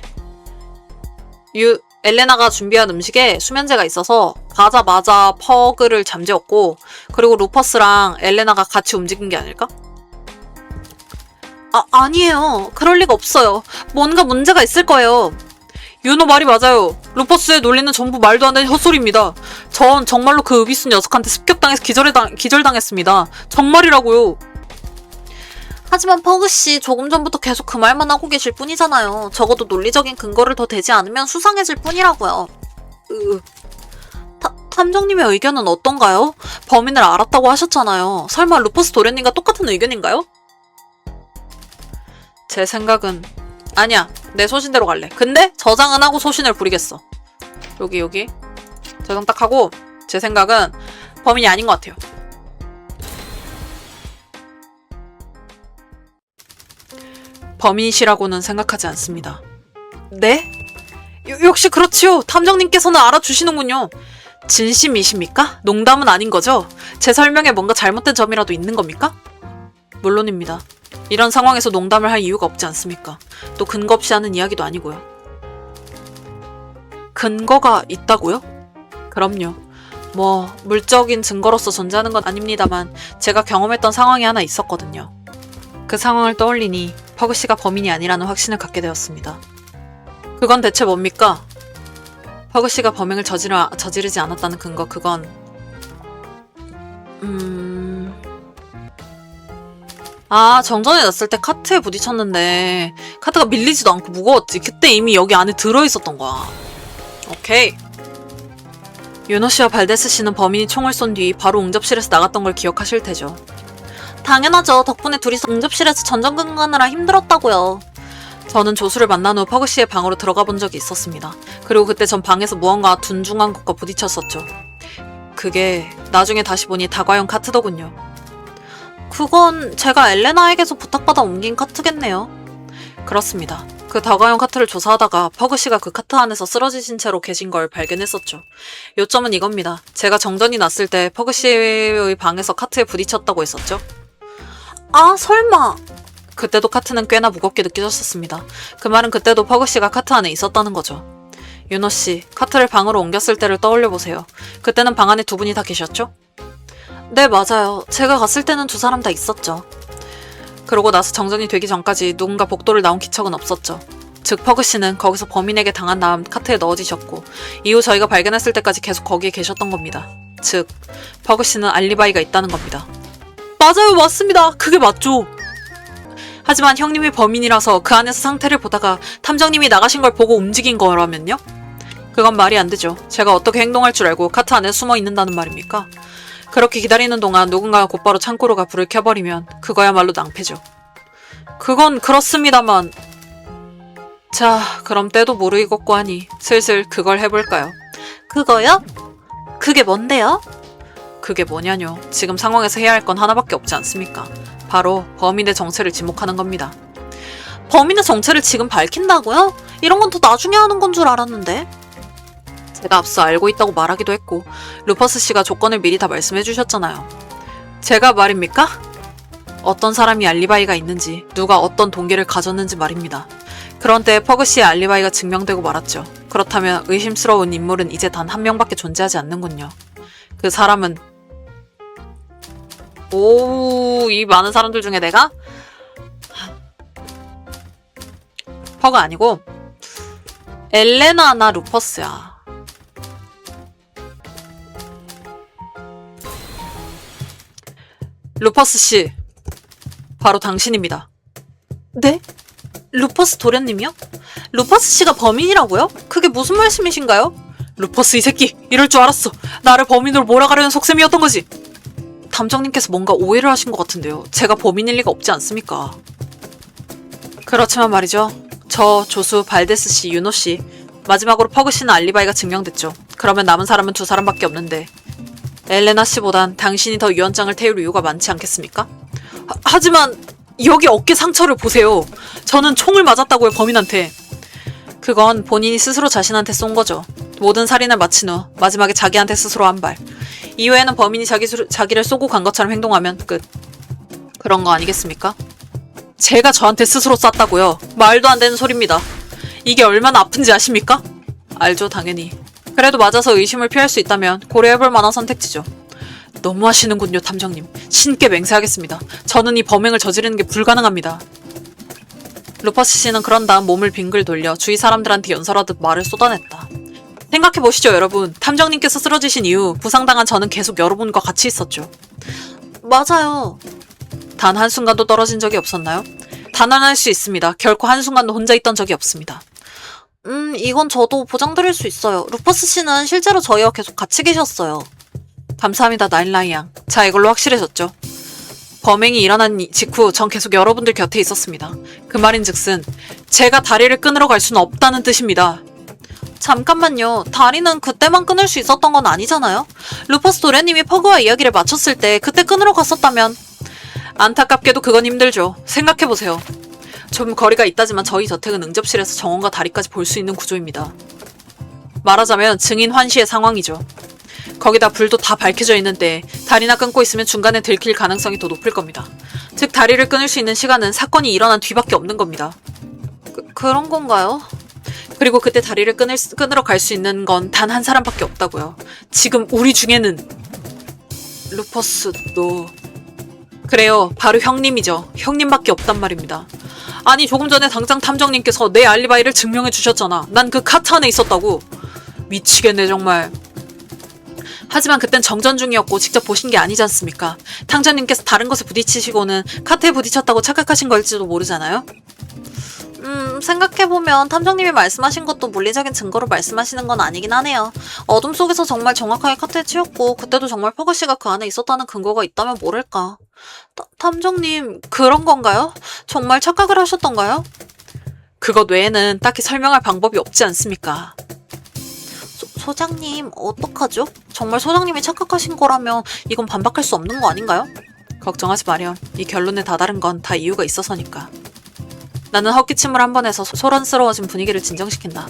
엘레나가 준비한 음식에 수면제가 있어서 가자마자 퍼그를 잠재웠고 그리고 루퍼스랑 엘레나가 같이 움직인 게 아닐까? 아니에요. 그럴 리가 없어요. 뭔가 문제가 있을 거예요. 유노 말이 맞아요. 루퍼스의 논리는 전부 말도 안 되는 헛소리입니다. 전 정말로 그 의비스 녀석한테 습격당해서 기절당했습니다. 정말이라고요. 하지만 퍼그씨 조금 전부터 계속 그 말만 하고 계실 뿐이잖아요. 적어도 논리적인 근거를 더 대지 않으면 수상해질 뿐이라고요. 탐정님의 의견은 어떤가요? 범인을 알았다고 하셨잖아요. 설마 루퍼스 도련님과 똑같은 의견인가요? 제 생각은 아니야. 내 소신대로 갈래. 근데 저장은 하고 소신을 부리겠어. 여기 저장 딱 하고 제 생각은 범인이 아닌 것 같아요. 범인이시라고는 생각하지 않습니다. 네? 역시 그렇지요. 탐정님께서는 알아주시는군요. 진심이십니까? 농담은 아닌 거죠? 제 설명에 뭔가 잘못된 점이라도 있는 겁니까? 물론입니다. 이런 상황에서 농담을 할 이유가 없지 않습니까? 또 근거 없이 하는 이야기도 아니고요. 근거가 있다고요? 그럼요. 뭐 물적인 증거로서 존재하는 건 아닙니다만 제가 경험했던 상황이 하나 있었거든요. 그 상황을 떠올리니 퍼그 씨가 범인이 아니라는 확신을 갖게 되었습니다. 그건 대체 뭡니까? 퍼그 씨가 범행을 저지르지 않았다는 근거, 그건 정전이 났을 때 카트에 부딪혔는데 카트가 밀리지도 않고 무거웠지. 그때 이미 여기 안에 들어있었던 거야. 오케이. 윤호 씨와 발데스 씨는 범인이 총을 쏜 뒤 바로 응접실에서 나갔던 걸 기억하실 테죠. 당연하죠. 덕분에 둘이서 응접실에서 전전긍긍하느라 힘들었다고요. 저는 조수를 만난 후 퍼그 씨의 방으로 들어가 본 적이 있었습니다. 그리고 그때 전 방에서 무언가 둔중한 것과 부딪혔었죠. 그게 나중에 다시 보니 다과용 카트더군요. 그건 제가 엘레나에게서 부탁받아 옮긴 카트겠네요. 그렇습니다. 그 다과용 카트를 조사하다가 퍼그 씨가 그 카트 안에서 쓰러지신 채로 계신 걸 발견했었죠. 요점은 이겁니다. 제가 정전이 났을 때 퍼그 씨의 방에서 카트에 부딪혔다고 했었죠. 아, 설마. 그때도 카트는 꽤나 무겁게 느껴졌었습니다. 그 말은 그때도 퍼그 씨가 카트 안에 있었다는 거죠. 윤호 씨, 카트를 방으로 옮겼을 때를 떠올려 보세요. 그때는 방 안에 두 분이 다 계셨죠? 네, 맞아요. 제가 갔을 때는 두 사람 다 있었죠. 그러고 나서 정전이 되기 전까지 누군가 복도를 나온 기척은 없었죠. 즉 퍼그 씨는 거기서 범인에게 당한 다음 카트에 넣어지셨고 이후 저희가 발견했을 때까지 계속 거기에 계셨던 겁니다. 즉 퍼그 씨는 알리바이가 있다는 겁니다. 맞아요, 맞습니다. 그게 맞죠. 하지만 형님이 범인이라서 그 안에서 상태를 보다가 탐정님이 나가신 걸 보고 움직인 거라면요? 그건 말이 안 되죠. 제가 어떻게 행동할 줄 알고 카트 안에 숨어 있는다는 말입니까? 그렇게 기다리는 동안 누군가가 곧바로 창고로 가 불을 켜버리면 그거야말로 낭패죠. 그건 그렇습니다만... 자, 그럼 때도 모르겠고 하니 슬슬 그걸 해볼까요? 그거요? 그게 뭔데요? 그게 뭐냐뇨. 지금 상황에서 해야 할 건 하나밖에 없지 않습니까? 바로 범인의 정체를 지목하는 겁니다. 범인의 정체를 지금 밝힌다고요? 이런 건 더 나중에 하는 건 줄 알았는데. 제가 앞서 알고 있다고 말하기도 했고 루퍼스 씨가 조건을 미리 다 말씀해 주셨잖아요. 제가 말입니까? 어떤 사람이 알리바이가 있는지 누가 어떤 동기를 가졌는지 말입니다. 그런 때에 퍼그 씨의 알리바이가 증명되고 말았죠. 그렇다면 의심스러운 인물은 이제 단 한 명밖에 존재하지 않는군요. 그 사람은 이 많은 사람들 중에 내가? 퍼가 아니고 엘레나나 루퍼스야. 루퍼스 씨, 바로 당신입니다. 네? 루퍼스 도련님이요? 루퍼스 씨가 범인이라고요? 그게 무슨 말씀이신가요? 루퍼스 이 새끼, 이럴 줄 알았어. 나를 범인으로 몰아가려는 속셈이었던 거지. 탐정님께서 뭔가 오해를 하신 것 같은데요. 제가 범인일 리가 없지 않습니까? 그렇지만 말이죠. 저, 조수, 발데스 씨, 윤호 씨, 마지막으로 퍼그 씨는 알리바이가 증명됐죠. 그러면 남은 사람은 두 사람밖에 없는데 엘레나 씨보단 당신이 더 유언장을 태울 이유가 많지 않겠습니까? 하지만 여기 어깨 상처를 보세요. 저는 총을 맞았다고요, 범인한테. 그건 본인이 스스로 자신한테 쏜 거죠. 모든 살인을 마친 후 마지막에 자기한테 스스로 한 발. 이후에는 범인이 자기를 쏘고 간 것처럼 행동하면 끝. 그런 거 아니겠습니까? 제가 저한테 스스로 쐈다고요. 말도 안 되는 소리입니다. 이게 얼마나 아픈지 아십니까? 알죠, 당연히. 그래도 맞아서 의심을 피할 수 있다면 고려해볼 만한 선택지죠. 너무하시는군요, 탐정님. 신께 맹세하겠습니다. 저는 이 범행을 저지르는 게 불가능합니다. 루퍼스 씨는 그런 다음 몸을 빙글 돌려 주위 사람들한테 연설하듯 말을 쏟아냈다. 생각해보시죠, 여러분. 탐정님께서 쓰러지신 이후 부상당한 저는 계속 여러분과 같이 있었죠. 맞아요. 단 한순간도 떨어진 적이 없었나요? 단언할 수 있습니다. 결코 한순간도 혼자 있던 적이 없습니다. 이건 저도 보장드릴 수 있어요. 루퍼스 씨는 실제로 저희와 계속 같이 계셨어요. 감사합니다, 나일라이 양. 자, 이걸로 확실해졌죠. 범행이 일어난 직후 전 계속 여러분들 곁에 있었습니다. 그 말인즉슨 제가 다리를 끊으러 갈 수는 없다는 뜻입니다. 잠깐만요. 다리는 그때만 끊을 수 있었던 건 아니잖아요? 루퍼스 도련님이 퍼그와 이야기를 마쳤을 때 그때 끊으러 갔었다면 안타깝게도 그건 힘들죠. 생각해보세요. 좀 거리가 있다지만 저희 저택은 응접실에서 정원과 다리까지 볼 수 있는 구조입니다. 말하자면 증인 환시의 상황이죠. 거기다 불도 다 밝혀져 있는데 다리나 끊고 있으면 중간에 들킬 가능성이 더 높을 겁니다. 즉 다리를 끊을 수 있는 시간은 사건이 일어난 뒤밖에 없는 겁니다. 그런 건가요? 그리고 그때 다리를 끊으러 갈 수 있는 건 단 한 사람밖에 없다고요. 지금 우리 중에는 루퍼스 너... 그래요. 바로 형님이죠. 형님밖에 없단 말입니다. 아니 조금 전에 당장 탐정님께서 내 알리바이를 증명해 주셨잖아. 난 그 카트 안에 있었다고. 미치겠네 정말. 하지만 그땐 정전 중이었고 직접 보신 게 아니지 않습니까? 탐정님께서 다른 것에 부딪히시고는 카트에 부딪혔다고 착각하신 걸지도 모르잖아요? 생각해보면 탐정님이 말씀하신 것도 물리적인 증거로 말씀하시는 건 아니긴 하네요. 어둠 속에서 정말 정확하게 카트에 치였고 그때도 정말 퍼그 씨가 그 안에 있었다는 근거가 있다면 모를까. 탐정님, 그런 건가요? 정말 착각을 하셨던가요? 그것 외에는 딱히 설명할 방법이 없지 않습니까? 소장님, 어떡하죠? 정말 소장님이 착각하신 거라면 이건 반박할 수 없는 거 아닌가요? 걱정하지 마렴. 이 결론에 다다른 건 다 이유가 있어서니까. 나는 헛기침을 한 번 해서 소란스러워진 분위기를 진정시킨다.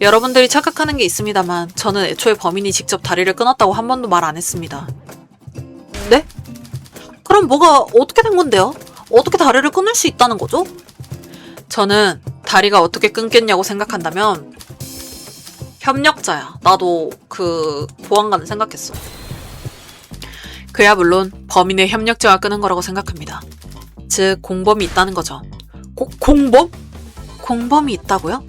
여러분들이 착각하는 게 있습니다만 저는 애초에 범인이 직접 다리를 끊었다고 한 번도 말 안 했습니다. 네? 그럼 뭐가 어떻게 된 건데요? 어떻게 다리를 끊을 수 있다는 거죠? 저는 다리가 어떻게 끊겼냐고 생각한다면 협력자야. 나도 그 보안관을 생각했어. 그야 물론 범인의 협력자가 끊은 거라고 생각합니다. 즉 공범이 있다는 거죠. 공범? 공범이 있다고요?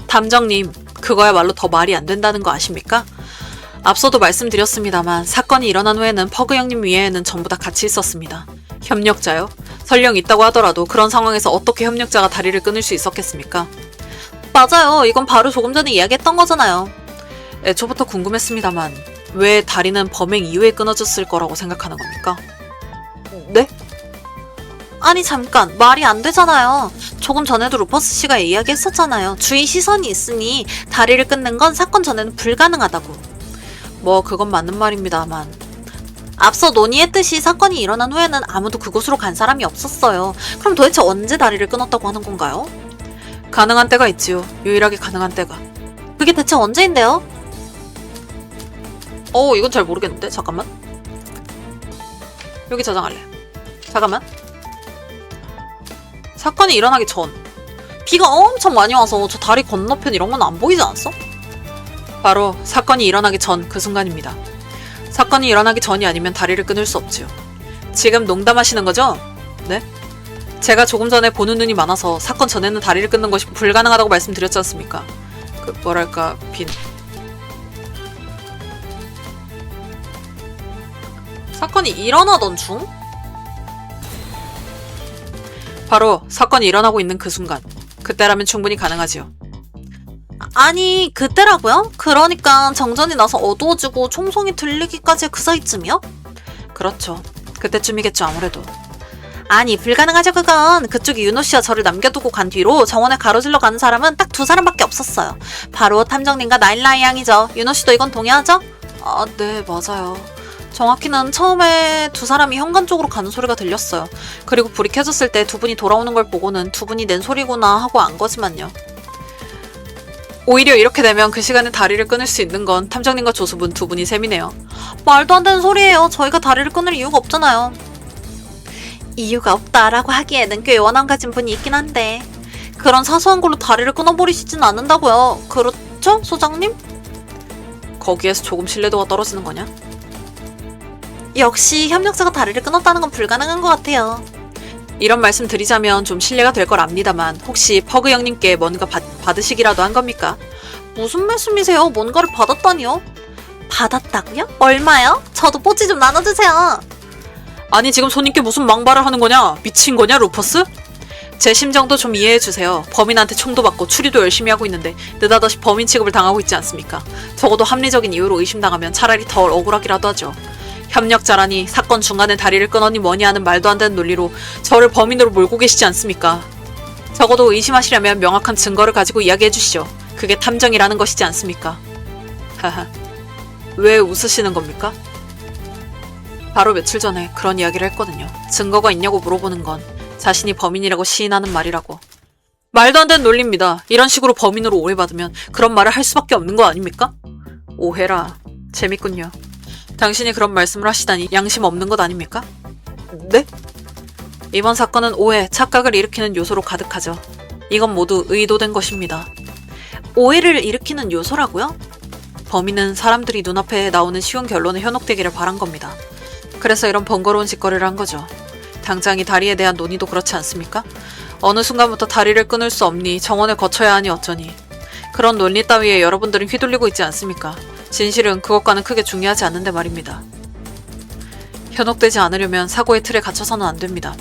탐정님, 그거야말로 더 말이 안 된다는 거 아십니까? 앞서도 말씀드렸습니다만 사건이 일어난 후에는 퍼그 형님 위에는 전부 다 같이 있었습니다. 협력자요? 설령 있다고 하더라도 그런 상황에서 어떻게 협력자가 다리를 끊을 수 있었겠습니까? 맞아요. 이건 바로 조금 전에 이야기했던 거잖아요. 애초부터 궁금했습니다만 왜 다리는 범행 이후에 끊어졌을 거라고 생각하는 겁니까? 네? 아니 잠깐, 말이 안 되잖아요. 조금 전에도 루퍼스 씨가 이야기했었잖아요. 주위 시선이 있으니 다리를 끊는 건 사건 전에는 불가능하다고. 뭐 그건 맞는 말입니다만 앞서 논의했듯이 사건이 일어난 후에는 아무도 그곳으로 간 사람이 없었어요. 그럼 도대체 언제 다리를 끊었다고 하는 건가요? 가능한 때가 있지요. 유일하게 가능한 때가. 그게 대체 언제인데요? 이건 잘 모르겠는데? 잠깐만. 여기 저장할래. 잠깐만. 사건이 일어나기 전. 비가 엄청 많이 와서 저 다리 건너편 이런 건 안 보이지 않았어? 바로 사건이 일어나기 전 그 순간입니다. 사건이 일어나기 전이 아니면 다리를 끊을 수 없지요. 지금 농담하시는 거죠? 네? 제가 조금 전에 보는 눈이 많아서 사건 전에는 다리를 끊는 것이 불가능하다고 말씀드렸지 않습니까? 뭐랄까, 사건이 일어나던 중? 바로 사건이 일어나고 있는 그 순간. 그때라면 충분히 가능하지요. 아니, 그때라고요? 그러니까 정전이 나서 어두워지고 총성이 들리기까지 그 사이쯤이요? 그렇죠. 그때쯤이겠죠, 아무래도. 아니, 불가능하죠, 그건. 그쪽이 윤호 씨와 저를 남겨두고 간 뒤로 정원에 가로질러 가는 사람은 딱 2사람밖에 없었어요. 바로 탐정님과 나일라이 양이죠. 윤호 씨도 이건 동의하죠? 아, 네, 맞아요. 정확히는 처음에 2사람이 현관 쪽으로 가는 소리가 들렸어요. 그리고 불이 켜졌을 때 2분이 돌아오는 걸 보고는 2분이 낸 소리구나 하고 안 거지만요. 오히려 이렇게 되면 그 시간에 다리를 끊을 수 있는 건 탐정님과 조수분 2분이 셈이네요. 말도 안 되는 소리예요. 저희가 다리를 끊을 이유가 없잖아요. 이유가 없다라고 하기에는 꽤 원한 가진 분이 있긴 한데 그런 사소한 걸로 다리를 끊어버리시진 않는다고요. 그렇죠, 소장님? 거기에서 조금 신뢰도가 떨어지는 거냐? 역시 협력자가 다리를 끊었다는 건 불가능한 것 같아요. 이런 말씀 드리자면 좀 신뢰가 될 걸 압니다만 혹시 퍼그 형님께 뭔가 받으시기라도 한 겁니까? 무슨 말씀이세요? 뭔가를 받았다니요? 받았다고요? 얼마요? 저도 뽀찌 좀 나눠주세요. 아니 지금 손님께 무슨 망발을 하는 거냐? 미친 거냐 루퍼스? 제 심정도 좀 이해해주세요. 범인한테 총도 받고 추리도 열심히 하고 있는데 느닷없이 범인 취급을 당하고 있지 않습니까? 적어도 합리적인 이유로 의심당하면 차라리 덜 억울하기라도 하죠. 협력자라니 사건 중간에 다리를 끊었니 뭐니 하는 말도 안 되는 논리로 저를 범인으로 몰고 계시지 않습니까? 적어도 의심하시려면 명확한 증거를 가지고 이야기해 주시죠. 그게 탐정이라는 것이지 않습니까? 하하. 왜 웃으시는 겁니까? 바로 며칠 전에 그런 이야기를 했거든요. 증거가 있냐고 물어보는 건 자신이 범인이라고 시인하는 말이라고. 말도 안 되는 논리입니다. 이런 식으로 범인으로 오해받으면 그런 말을 할 수밖에 없는 거 아닙니까? 오해라. 재밌군요. 당신이 그런 말씀을 하시다니 양심 없는 것 아닙니까? 네? 이번 사건은 오해, 착각을 일으키는 요소로 가득하죠. 이건 모두 의도된 것입니다. 오해를 일으키는 요소라고요? 범인은 사람들이 눈앞에 나오는 쉬운 결론에 현혹되기를 바란 겁니다. 그래서 이런 번거로운 짓거리를 한 거죠. 당장 이 다리에 대한 논의도 그렇지 않습니까? 어느 순간부터 다리를 끊을 수 없니 정원을 거쳐야 하니 어쩌니. 그런 논리 따위에 여러분들은 휘둘리고 있지 않습니까? 진실은 그것과는 크게 중요하지 않는데 말입니다. 현혹되지 않으려면 사고의 틀에 갇혀서는 안 됩니다.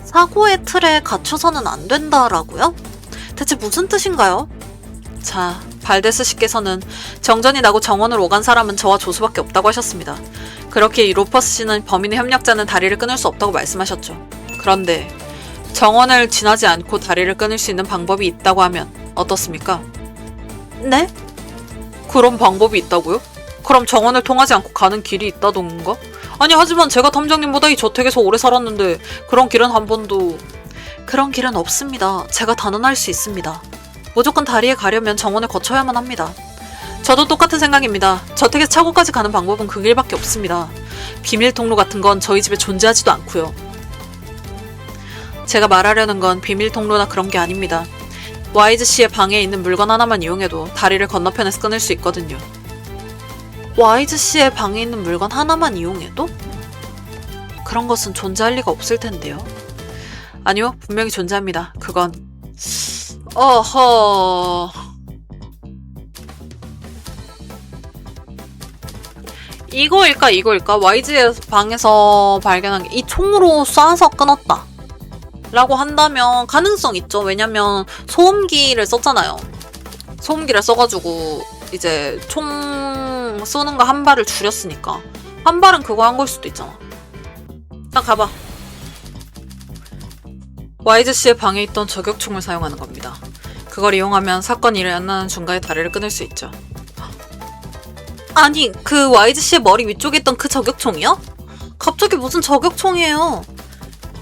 사고의 틀에 갇혀서는 안 된다라고요? 대체 무슨 뜻인가요? 자, 발데스 씨께서는 정전이 나고 정원을 오간 사람은 저와 조수밖에 없다고 하셨습니다. 그렇기에 로퍼스 씨는 범인의 협력자는 다리를 끊을 수 없다고 말씀하셨죠. 그런데 정원을 지나지 않고 다리를 끊을 수 있는 방법이 있다고 하면 어떻습니까? 네? 그런 방법이 있다고요? 그럼 정원을 통하지 않고 가는 길이 있다던가? 아니 하지만 제가 탐정님보다 이 저택에서 오래 살았는데 그런 길은 한 번도... 그런 길은 없습니다. 제가 단언할 수 있습니다. 무조건 다리에 가려면 정원을 거쳐야만 합니다. 저도 똑같은 생각입니다. 저택에서 차고까지 가는 방법은 그 길밖에 없습니다. 비밀 통로 같은 건 저희 집에 존재하지도 않고요. 제가 말하려는 건 비밀 통로나 그런 게 아닙니다. 와이즈 씨의 방에 있는 물건 하나만 이용해도 다리를 건너편에서 끊을 수 있거든요. 와이즈 씨의 방에 있는 물건 하나만 이용해도? 그런 것은 존재할 리가 없을 텐데요. 아니요, 분명히 존재합니다. 그건... 어허... 이거일까? 와이즈의 방에서 발견한 게 이 총으로 쏴서 끊었다 라고 한다면 가능성 있죠. 왜냐면 소음기를 썼잖아요. 소음기를 써가지고 이제 총 쏘는 거 한 발을 줄였으니까 한 발은 그거 한 걸 수도 있잖아. 딱 가봐. 와이즈 씨의 방에 있던 저격총을 사용하는 겁니다. 그걸 이용하면 사건이 일어나는 중간에 다리를 끊을 수 있죠. 아니, 그 와이즈 씨의 머리 위쪽에 있던 그 저격총이요? 갑자기 무슨 저격총이에요?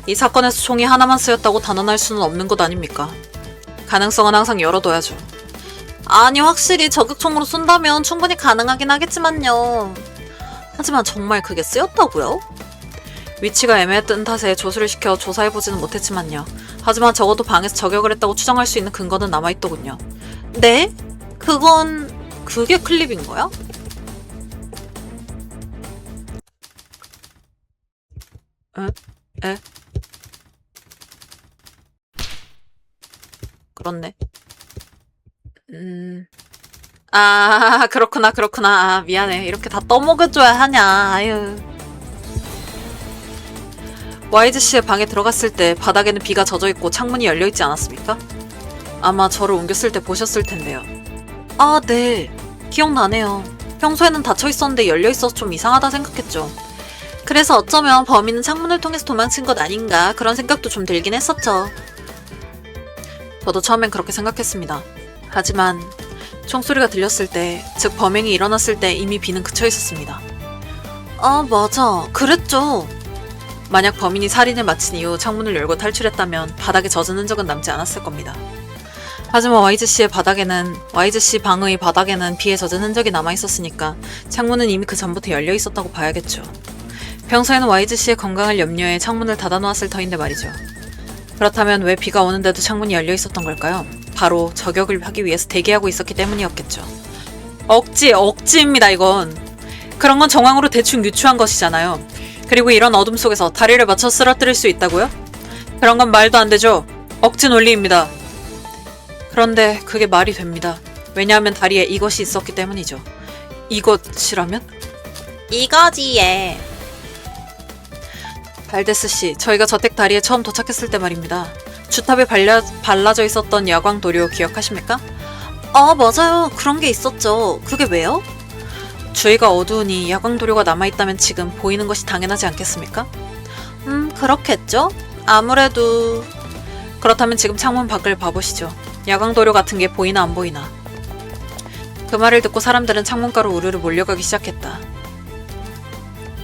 이 사건에서 총이 하나만 쓰였다고 단언할 수는 없는 것 아닙니까? 가능성은 항상 열어둬야죠. 아니, 확실히 저격총으로 쏜다면 충분히 가능하긴 하겠지만요. 하지만 정말 그게 쓰였다고요? 위치가 애매했던 탓에 조수를 시켜 조사해보지는 못했지만요. 하지만 적어도 방에서 저격을 했다고 추정할 수 있는 근거는 남아있더군요. 네? 그게 클립인 거야? 에? 그렇네. 아, 그렇구나. 아, 미안해. 이렇게 다 떠먹여줘야 하냐. 아유. 와이즈 씨의 방에 들어갔을 때 바닥에는 비가 젖어있고 창문이 열려있지 않았습니까? 아마 저를 옮겼을 때 보셨을 텐데요. 아, 네. 기억나네요. 평소에는 닫혀있었는데 열려있어서 좀 이상하다 생각했죠. 그래서 어쩌면 범인은 창문을 통해서 도망친 것 아닌가 그런 생각도 좀 들긴 했었죠. 저도 처음엔 그렇게 생각했습니다. 하지만 총소리가 들렸을 때, 즉 범행이 일어났을 때 이미 비는 그쳐 있었습니다. 아, 맞아. 그랬죠. 만약 범인이 살인을 마친 이후 창문을 열고 탈출했다면 바닥에 젖은 흔적은 남지 않았을 겁니다. 하지만 와이즈 씨 방의 바닥에는 비에 젖은 흔적이 남아있었으니까 창문은 이미 그 전부터 열려 있었다고 봐야겠죠. 평소에는 와이즈 씨의 건강을 염려해 창문을 닫아놓았을 터인데 말이죠. 그렇다면 왜 비가 오는데도 창문이 열려 있었던 걸까요? 바로 저격을 하기 위해서 대기하고 있었기 때문이었겠죠. 억지입니다, 이건. 그런 건 정황으로 대충 유추한 것이잖아요. 그리고 이런 어둠 속에서 다리를 맞춰 쓰러뜨릴 수 있다고요? 그런 건 말도 안 되죠. 억지 논리입니다. 그런데 그게 말이 됩니다. 왜냐하면 다리에 이것이 있었기 때문이죠. 이것이라면? 이거지예. 발데스 씨, 저희가 저택 다리에 처음 도착했을 때 말입니다. 주탑에 발라져 있었던 야광 도료 기억하십니까? 아, 맞아요. 그런 게 있었죠. 그게 왜요? 주위가 어두우니 야광 도료가 남아있다면 지금 보이는 것이 당연하지 않겠습니까? 그렇겠죠? 아무래도... 그렇다면 지금 창문 밖을 봐보시죠. 야광 도료 같은 게 보이나 안 보이나. 그 말을 듣고 사람들은 창문가로 우르르 몰려가기 시작했다.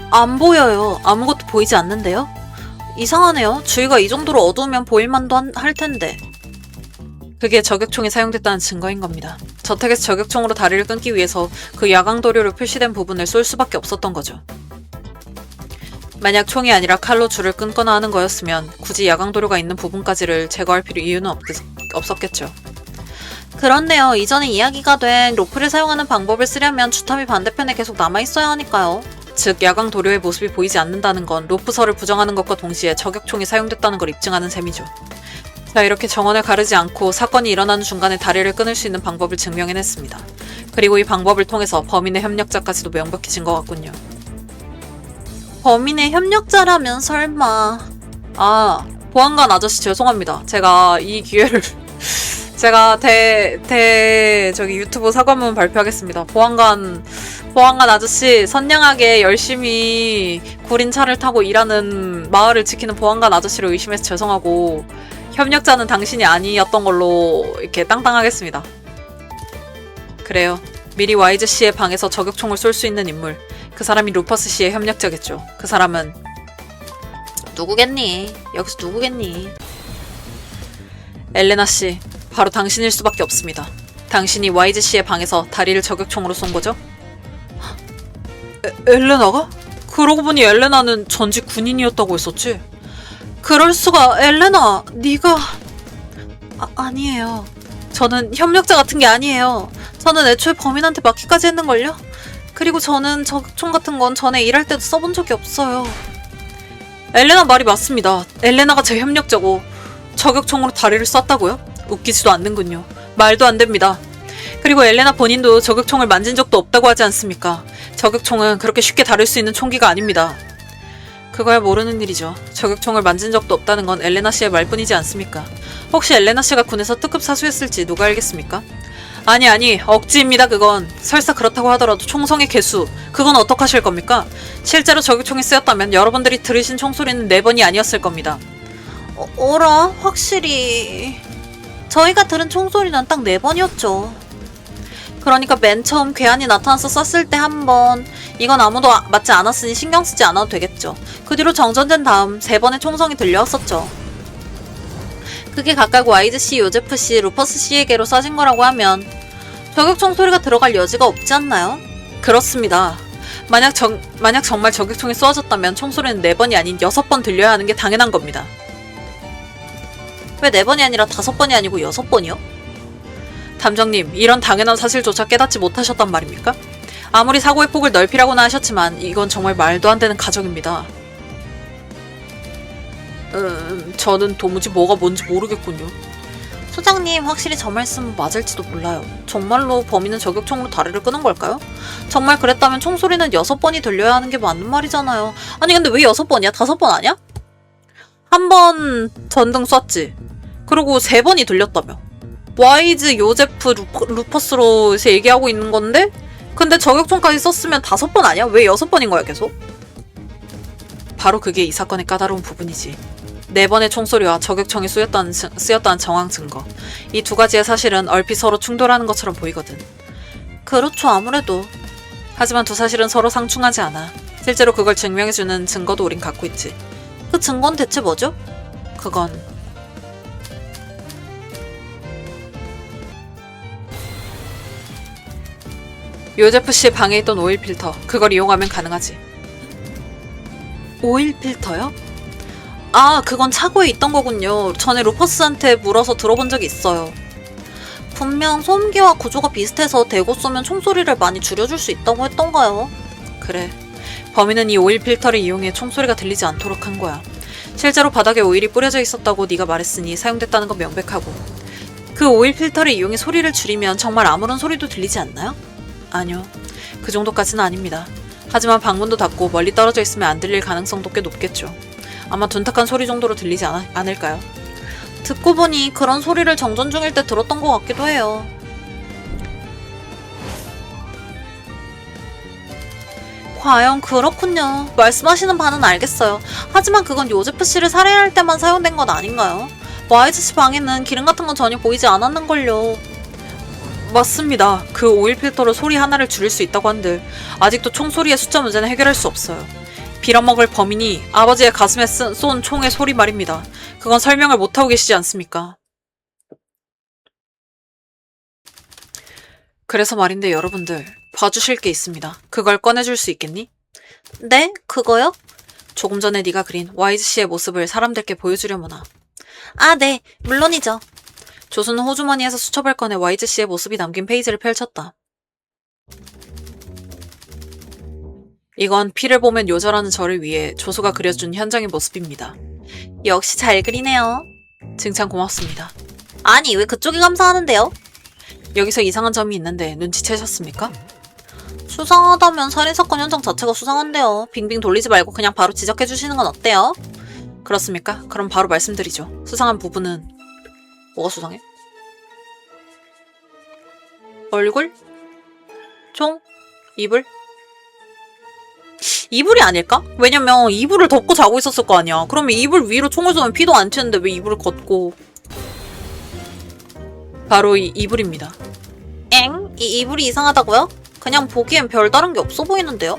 안 보여요. 아무것도 보이지 않는데요? 이상하네요. 주위가 이 정도로 어두우면 보일만도 할 텐데. 그게 저격총이 사용됐다는 증거인 겁니다. 저택에서 저격총으로 다리를 끊기 위해서 그 야광 도료로 표시된 부분을 쏠 수밖에 없었던 거죠. 만약 총이 아니라 칼로 줄을 끊거나 하는 거였으면 굳이 야광 도료가 있는 부분까지를 제거할 이유는 없었겠죠. 그렇네요. 이전에 이야기가 된 로프를 사용하는 방법을 쓰려면 주탑이 반대편에 계속 남아있어야 하니까요. 즉 야광 도료의 모습이 보이지 않는다는 건 로프설을 부정하는 것과 동시에 저격총이 사용됐다는 걸 입증하는 셈이죠. 자, 이렇게 정원을 가르지 않고 사건이 일어나는 중간에 다리를 끊을 수 있는 방법을 증명해냈습니다. 그리고 이 방법을 통해서 범인의 협력자까지도 명백해진 것 같군요. 범인의 협력자라면 설마... 아, 보안관 아저씨 죄송합니다. 제가 이 기회를 제가 저기 유튜브 사과문 발표하겠습니다. 보안관 아저씨, 선량하게 열심히 구린 차를 타고 일하는 마을을 지키는 보안관 아저씨를 의심해서 죄송하고, 협력자는 당신이 아니었던 걸로 이렇게 땅땅하겠습니다. 그래요. 미리 와이즈 씨의 방에서 저격총을 쏠 수 있는 인물. 그 사람이 루퍼스 씨의 협력자겠죠. 그 사람은 누구겠니? 여기서 누구겠니? 엘레나 씨, 바로 당신일 수밖에 없습니다. 당신이 와이즈 씨의 방에서 다리를 저격총으로 쏜 거죠? 엘레나가? 그러고 보니 엘레나는 전직 군인이었다고 했었지? 그럴 수가. 엘레나, 네가... 아니에요. 저는 협력자 같은 게 아니에요. 저는 애초에 범인한테 맡기까지 했는걸요? 그리고 저는 저격총 같은 건 전에 일할 때도 써본 적이 없어요. 엘레나 말이 맞습니다. 엘레나가 제 협력자고 저격총으로 다리를 쐈다고요? 웃기지도 않는군요. 말도 안 됩니다. 그리고 엘레나 본인도 저격총을 만진 적도 없다고 하지 않습니까? 저격총은 그렇게 쉽게 다룰 수 있는 총기가 아닙니다. 그거야 모르는 일이죠. 저격총을 만진 적도 없다는 건 엘레나 씨의 말뿐이지 않습니까? 혹시 엘레나 씨가 군에서 특급 사수였을지 누가 알겠습니까? 아니, 억지입니다, 그건. 설사 그렇다고 하더라도 총성의 개수, 그건 어떡하실 겁니까? 실제로 저격총이 쓰였다면 여러분들이 들으신 총소리는 4번이 아니었을 겁니다. 어라? 확실히... 저희가 들은 총소리는 딱 4번이었죠. 그러니까 맨 처음 괴한이 나타나서 쐈을 때 1번, 이건 아무도 맞지 않았으니 신경 쓰지 않아도 되겠죠. 그 뒤로 정전된 다음 3번의 총성이 들려왔었죠. 그게 각각 와이즈 씨, 요제프 씨, 루퍼스 씨에게로 쏴진 거라고 하면 저격총 소리가 들어갈 여지가 없지 않나요? 그렇습니다. 만약 정말 저격총이 쏘아졌다면 총소리는 4번이 아닌 6번 들려야 하는 게 당연한 겁니다. 왜 4번이 아니라 5번이 아니고 6번이요? 담정님, 이런 당연한 사실조차 깨닫지 못하셨단 말입니까? 아무리 사고의 폭을 넓히라고나 하셨지만 이건 정말 말도 안 되는 가정입니다. 저는 도무지 뭐가 뭔지 모르겠군요. 소장님, 확실히 저 말씀은 맞을지도 몰라요. 정말로 범인은 저격총으로 다리를 끄는 걸까요? 정말 그랬다면 총소리는 6번이 들려야 하는 게 맞는 말이잖아요. 아니 근데 왜 6번이야? 5번 아니야? 1번 전등 쐈지. 그리고 3번이 들렸다며. 와이즈, 요제프, 루퍼스로 얘기하고 있는 건데? 근데 저격총까지 썼으면 5번 아니야? 왜 6번인 거야 계속? 바로 그게 이 사건의 까다로운 부분이지. 4번의 총소리와 저격총이 쓰였다는 정황 증거. 이 2가지의 사실은 얼핏 서로 충돌하는 것처럼 보이거든. 그렇죠, 아무래도. 하지만 2 사실은 서로 상충하지 않아. 실제로 그걸 증명해주는 증거도 우린 갖고 있지. 그 증거는 대체 뭐죠? 그건... 요제프 씨의 방에 있던 오일 필터. 그걸 이용하면 가능하지. 오일 필터요? 아, 그건 차고에 있던 거군요. 전에 루퍼스한테 물어서 들어본 적이 있어요. 분명 소음기와 구조가 비슷해서 대고 쏘면 총소리를 많이 줄여줄 수 있다고 했던가요? 그래. 범인은 이 오일 필터를 이용해 총소리가 들리지 않도록 한 거야. 실제로 바닥에 오일이 뿌려져 있었다고 네가 말했으니 사용됐다는 건 명백하고. 그 오일 필터를 이용해 소리를 줄이면 정말 아무런 소리도 들리지 않나요? 아니요. 그 정도까지는 아닙니다. 하지만 방문도 닫고 멀리 떨어져 있으면 안 들릴 가능성도 꽤 높겠죠. 아마 둔탁한 소리 정도로 들리지 않을까요? 듣고 보니 그런 소리를 정전 중일 때 들었던 것 같기도 해요. 과연 그렇군요. 말씀하시는 바는 알겠어요. 하지만 그건 요제프 씨를 살해할 때만 사용된 건 아닌가요? 와이즈 씨 방에는 기름 같은 건 전혀 보이지 않았는걸요. 맞습니다. 그 오일 필터로 소리 하나를 줄일 수 있다고 한들 아직도 총소리의 숫자 문제는 해결할 수 없어요. 빌어먹을 범인이 아버지의 가슴에 쏜 총의 소리 말입니다. 그건 설명을 못하고 계시지 않습니까? 그래서 말인데 여러분들, 봐주실 게 있습니다. 그걸 꺼내줄 수 있겠니? 네? 그거요? 조금 전에 네가 그린 와이즈 씨의 모습을 사람들께 보여주려무나. 아, 네. 물론이죠. 조수는 호주머니에서 수첩을 꺼내 와이즈 씨의 모습이 담긴 페이지를 펼쳤다. 이건 피를 보면 요절하는 저를 위해 조수가 그려준 현장의 모습입니다. 역시 잘 그리네요. 칭찬 고맙습니다. 아니, 왜 그쪽이 감사하는데요? 여기서 이상한 점이 있는데 눈치채셨습니까? 수상하다면 살인사건 현장 자체가 수상한데요. 빙빙 돌리지 말고 그냥 바로 지적해주시는 건 어때요? 그렇습니까? 그럼 바로 말씀드리죠. 수상한 부분은... 뭐가 수상해? 얼굴? 총? 이불? 이불이 아닐까? 왜냐면 이불을 덮고 자고 있었을 거 아니야. 그러면 이불 위로 총을 쏘면 피도 안 튀는데 왜 이불을 걷고. 바로 이 이불입니다. 엥? 이 이불이 이상하다고요? 그냥 보기엔 별다른 게 없어 보이는데요?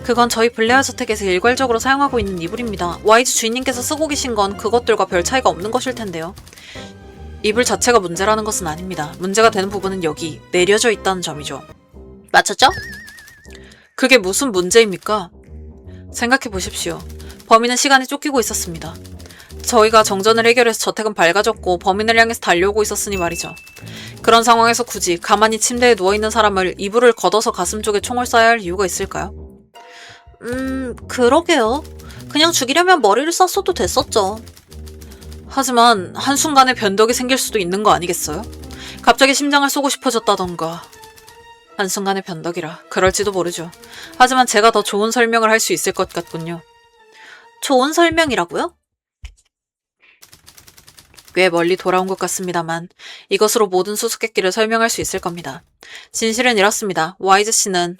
그건 저희 블레어 저택에서 일괄적으로 사용하고 있는 이불입니다. 와이즈 주인님께서 쓰고 계신 건 그것들과 별 차이가 없는 것일 텐데요. 이불 자체가 문제라는 것은 아닙니다. 문제가 되는 부분은 여기 내려져 있다는 점이죠. 맞췄죠? 그게 무슨 문제입니까? 생각해 보십시오. 범인은 시간이 쫓기고 있었습니다. 저희가 정전을 해결해서 저택은 밝아졌고 범인을 향해서 달려오고 있었으니 말이죠. 그런 상황에서 굳이 가만히 침대에 누워있는 사람을 이불을 걷어서 가슴 쪽에 총을 쏴야 할 이유가 있을까요? 그러게요. 그냥 죽이려면 머리를 쐈어도 됐었죠. 하지만 한순간에 변덕이 생길 수도 있는 거 아니겠어요? 갑자기 심장을 쏘고 싶어졌다던가. 한순간의 변덕이라 그럴지도 모르죠. 하지만 제가 더 좋은 설명을 할 수 있을 것 같군요. 좋은 설명이라고요? 꽤 멀리 돌아온 것 같습니다만 이것으로 모든 수수께끼를 설명할 수 있을 겁니다. 진실은 이렇습니다. 와이즈 씨는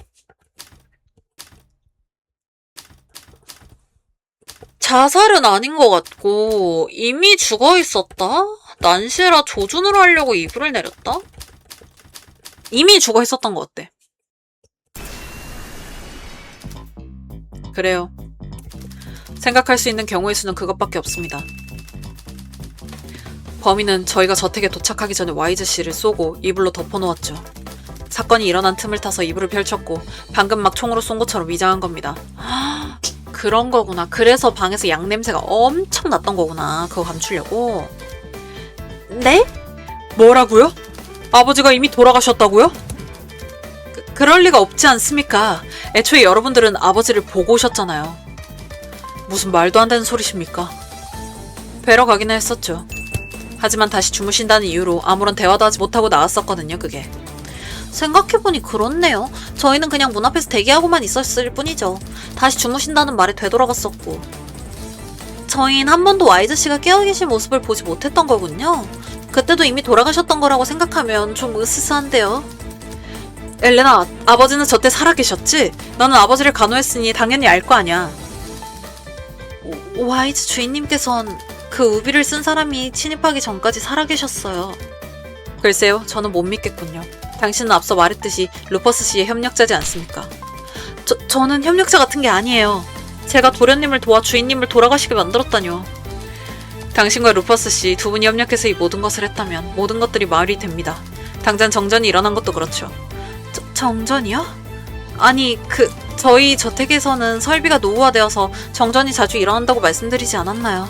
자살은 아닌 것 같고 이미 죽어 있었다? 난시라 조준을 하려고 이불을 내렸다? 이미 죽어 있었던 거 어때? 그래요. 생각할 수 있는 경우의 수는 그것밖에 없습니다. 범인은 저희가 저택에 도착하기 전에 와이즈 씨를 쏘고 이불로 덮어놓았죠. 사건이 일어난 틈을 타서 이불을 펼쳤고 방금 막 총으로 쏜 것처럼 위장한 겁니다. 그런 거구나. 그래서 방에서 양 냄새가 엄청 났던 거구나. 그거 감추려고. 네? 뭐라고요? 아버지가 이미 돌아가셨다고요? 그럴 리가 없지 않습니까? 애초에 여러분들은 아버지를 보고 오셨잖아요. 무슨 말도 안 되는 소리십니까? 뵈러 가기는 했었죠. 하지만 다시 주무신다는 이유로 아무런 대화도 하지 못하고 나왔었거든요, 그게. 생각해보니 그렇네요. 저희는 그냥 문 앞에서 대기하고만 있었을 뿐이죠. 다시 주무신다는 말에 되돌아갔었고. 저희는 한 번도 와이즈 씨가 깨어 계신 모습을 보지 못했던 거군요. 그때도 이미 돌아가셨던 거라고 생각하면 좀 으스스한데요. 엘레나, 아버지는 저때 살아계셨지? 너는 아버지를 간호했으니 당연히 알 거 아냐. 와이즈 주인님께선 그 우비를 쓴 사람이 침입하기 전까지 살아계셨어요. 글쎄요, 저는 못 믿겠군요. 당신은 앞서 말했듯이 루퍼스 씨의 협력자지 않습니까? 저는 협력자 같은 게 아니에요. 제가 도련님을 도와 주인님을 돌아가시게 만들었다뇨. 당신과 루퍼스 씨 두 분이 협력해서 이 모든 것을 했다면 모든 것들이 말이 됩니다. 당장 정전이 일어난 것도 그렇죠. 정전이요? 아니, 저희 저택에서는 설비가 노후화되어서 정전이 자주 일어난다고 말씀드리지 않았나요?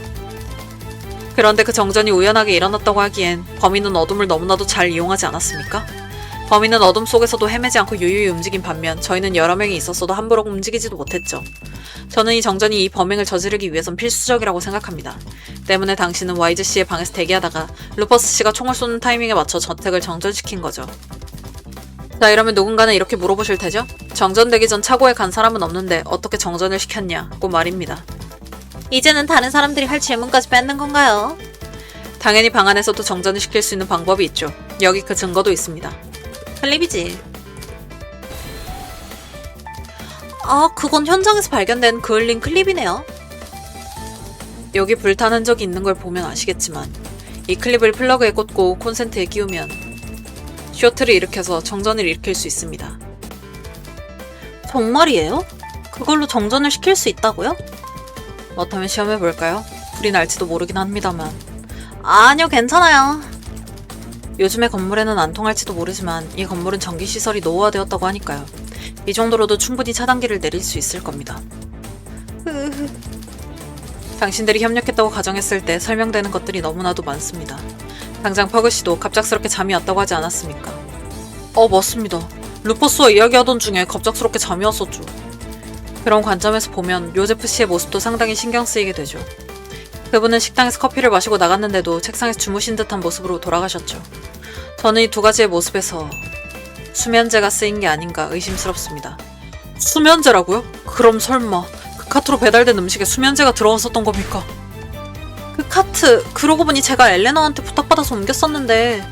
그런데 그 정전이 우연하게 일어났다고 하기엔 범인은 어둠을 너무나도 잘 이용하지 않았습니까? 범인은 어둠 속에서도 헤매지 않고 유유히 움직인 반면 저희는 여러 명이 있었어도 함부로 움직이지도 못했죠. 저는 이 정전이 이 범행을 저지르기 위해선 필수적이라고 생각합니다. 때문에 당신은 와이즈 씨의 방에서 대기하다가 루퍼스 씨가 총을 쏘는 타이밍에 맞춰 저택을 정전시킨 거죠. 자, 이러면 누군가는 이렇게 물어보실 테죠? 정전되기 전 차고에 간 사람은 없는데 어떻게 정전을 시켰냐고 말입니다. 이제는 다른 사람들이 할 질문까지 뺏는 건가요? 당연히 방 안에서도 정전을 시킬 수 있는 방법이 있죠. 여기 그 증거도 있습니다. 클립이지. 아, 그건 현장에서 발견된 그을린 클립이네요. 여기 불탄 흔적이 있는 걸 보면 아시겠지만 이 클립을 플러그에 꽂고 콘센트에 끼우면 쇼트를 일으켜서 정전을 일으킬 수 있습니다. 정말이에요? 그걸로 정전을 시킬 수 있다고요? 그렇다면 시험해볼까요? 불이 날지도 모르긴 합니다만. 아니요, 괜찮아요. 요즘의 건물에는 안 통할지도 모르지만 이 건물은 전기시설이 노후화되었다고 하니까요. 이 정도로도 충분히 차단기를 내릴 수 있을 겁니다. 당신들이 협력했다고 가정했을 때 설명되는 것들이 너무나도 많습니다. 당장 퍼그씨도 갑작스럽게 잠이 왔다고 하지 않았습니까? 맞습니다. 루퍼스와 이야기하던 중에 갑작스럽게 잠이 왔었죠. 그런 관점에서 보면 요제프 씨의 모습도 상당히 신경 쓰이게 되죠. 그분은 식당에서 커피를 마시고 나갔는데도 책상에서 주무신 듯한 모습으로 돌아가셨죠. 저는 이 두 가지의 모습에서 수면제가 쓰인 게 아닌가 의심스럽습니다. 수면제라고요? 그럼 설마 그 카트로 배달된 음식에 수면제가 들어갔었던 겁니까? 그 카트, 그러고 보니 제가 엘레나한테 부탁받아서 옮겼었는데.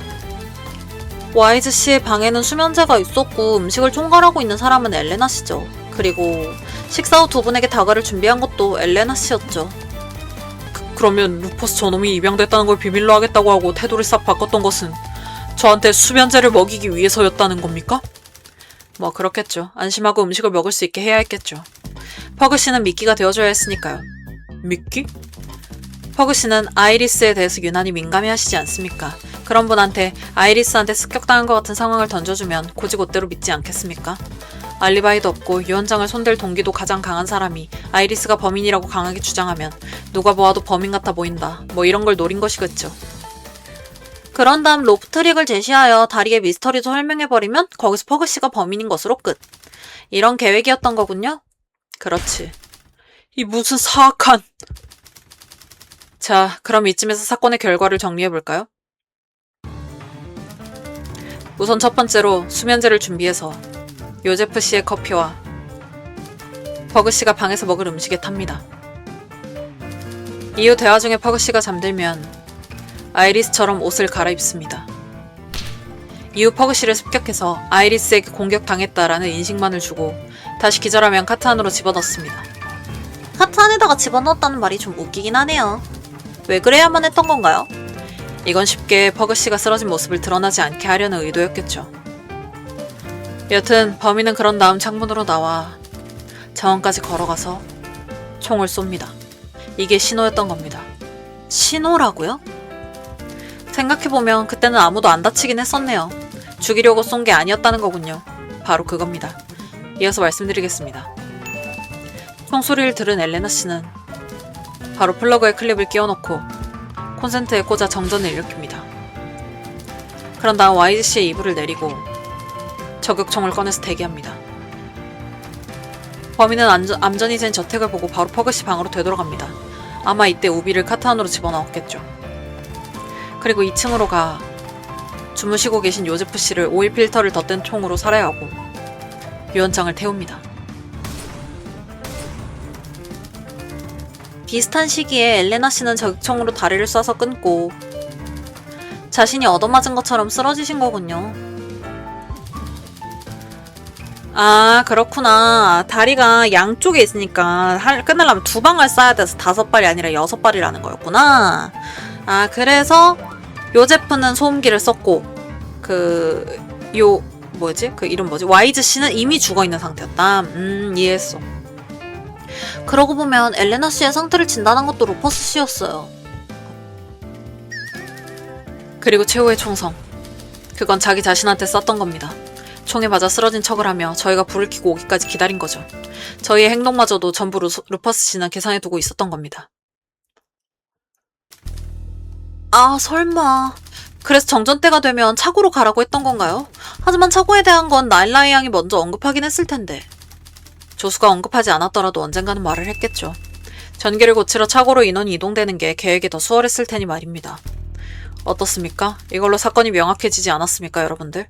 와이즈 씨의 방에는 수면제가 있었고 음식을 총괄하고 있는 사람은 엘레나 씨죠. 그리고 식사 후 두 분에게 다가를 준비한 것도 엘레나 씨였죠. 그러면 루퍼스 저놈이 입양됐다는 걸 비밀로 하겠다고 하고 태도를 싹 바꿨던 것은 저한테 수면제를 먹이기 위해서였다는 겁니까? 뭐 그렇겠죠. 안심하고 음식을 먹을 수 있게 해야 했겠죠. 퍼그 씨는 미끼가 되어줘야 했으니까요. 미끼? 퍼그 씨는 아이리스에 대해서 유난히 민감해하시지 않습니까? 그런 분한테 아이리스한테 습격당한 것 같은 상황을 던져주면 고지곳대로 믿지 않겠습니까? 알리바이도 없고 유언장을 손댈 동기도 가장 강한 사람이 아이리스가 범인이라고 강하게 주장하면 누가 보아도 범인 같아 보인다. 뭐 이런 걸 노린 것이겠죠. 그런 다음 로프 트릭을 제시하여 다리의 미스터리도 설명해버리면 거기서 퍼그 씨가 범인인 것으로 끝. 이런 계획이었던 거군요. 그렇지. 이 무슨 사악한... 자, 그럼 이쯤에서 사건의 결과를 정리해볼까요? 우선 첫 번째로 수면제를 준비해서 요제프 씨의 커피와 퍼그 씨가 방에서 먹을 음식에 탑니다. 이후 대화 중에 퍼그 씨가 잠들면 아이리스처럼 옷을 갈아입습니다. 이후 퍼그 씨를 습격해서 아이리스에게 공격당했다라는 인식만을 주고 다시 기절하면 카트 안으로 집어넣습니다. 카트 안에다가 집어넣었다는 말이 좀 웃기긴 하네요. 왜 그래야만 했던 건가요? 이건 쉽게 퍼그 씨가 쓰러진 모습을 드러나지 않게 하려는 의도였겠죠. 여튼 범인은 그런 다음 창문으로 나와 정원까지 걸어가서 총을 쏩니다. 이게 신호였던 겁니다. 신호라고요? 생각해보면 그때는 아무도 안 다치긴 했었네요. 죽이려고 쏜 게 아니었다는 거군요. 바로 그겁니다. 이어서 말씀드리겠습니다. 총소리를 들은 엘레나 씨는 바로 플러그에 클립을 끼워놓고 콘센트에 꽂아 정전을 일으킵니다. 그런 다음 와이즈 씨의 이불을 내리고 저격총을 꺼내서 대기합니다. 범인은 암전이 된 저택을 보고 바로 퍼그 씨 방으로 되돌아갑니다. 아마 이때 우비를 카트 안으로 집어넣었겠죠. 그리고 2층으로 가 주무시고 계신 요제프 씨를 오일 필터를 덧댄 총으로 살해하고 유언장을 태웁니다. 비슷한 시기에 엘레나 씨는 저격총으로 다리를 쏴서 끊고 자신이 얻어맞은 것처럼 쓰러지신 거군요. 아, 그렇구나. 다리가 양쪽에 있으니까 끝내려면 2방을 쏴야 돼서 5발이 아니라 6발이라는 거였구나. 아, 그래서 요제프는 소음기를 썼고 이름 뭐지? 와이즈 씨는 이미 죽어있는 상태였다. 이해했어. 그러고 보면 엘레나 씨의 상태를 진단한 것도 루퍼스 씨였어요. 그리고 최후의 총성. 그건 자기 자신한테 쐈던 겁니다. 총에 맞아 쓰러진 척을 하며 저희가 불을 켜고 오기까지 기다린 거죠. 저희의 행동마저도 전부 루퍼스 씨는 계산해두고 있었던 겁니다. 아, 설마. 그래서 정전 때가 되면 차고로 가라고 했던 건가요? 하지만 차고에 대한 건 나일라이 양이 먼저 언급하긴 했을 텐데. 조수가 언급하지 않았더라도 언젠가는 말을 했겠죠. 전기를 고치러 차고로 인원이 이동되는 게 계획이 더 수월했을 테니 말입니다. 어떻습니까? 이걸로 사건이 명확해지지 않았습니까, 여러분들?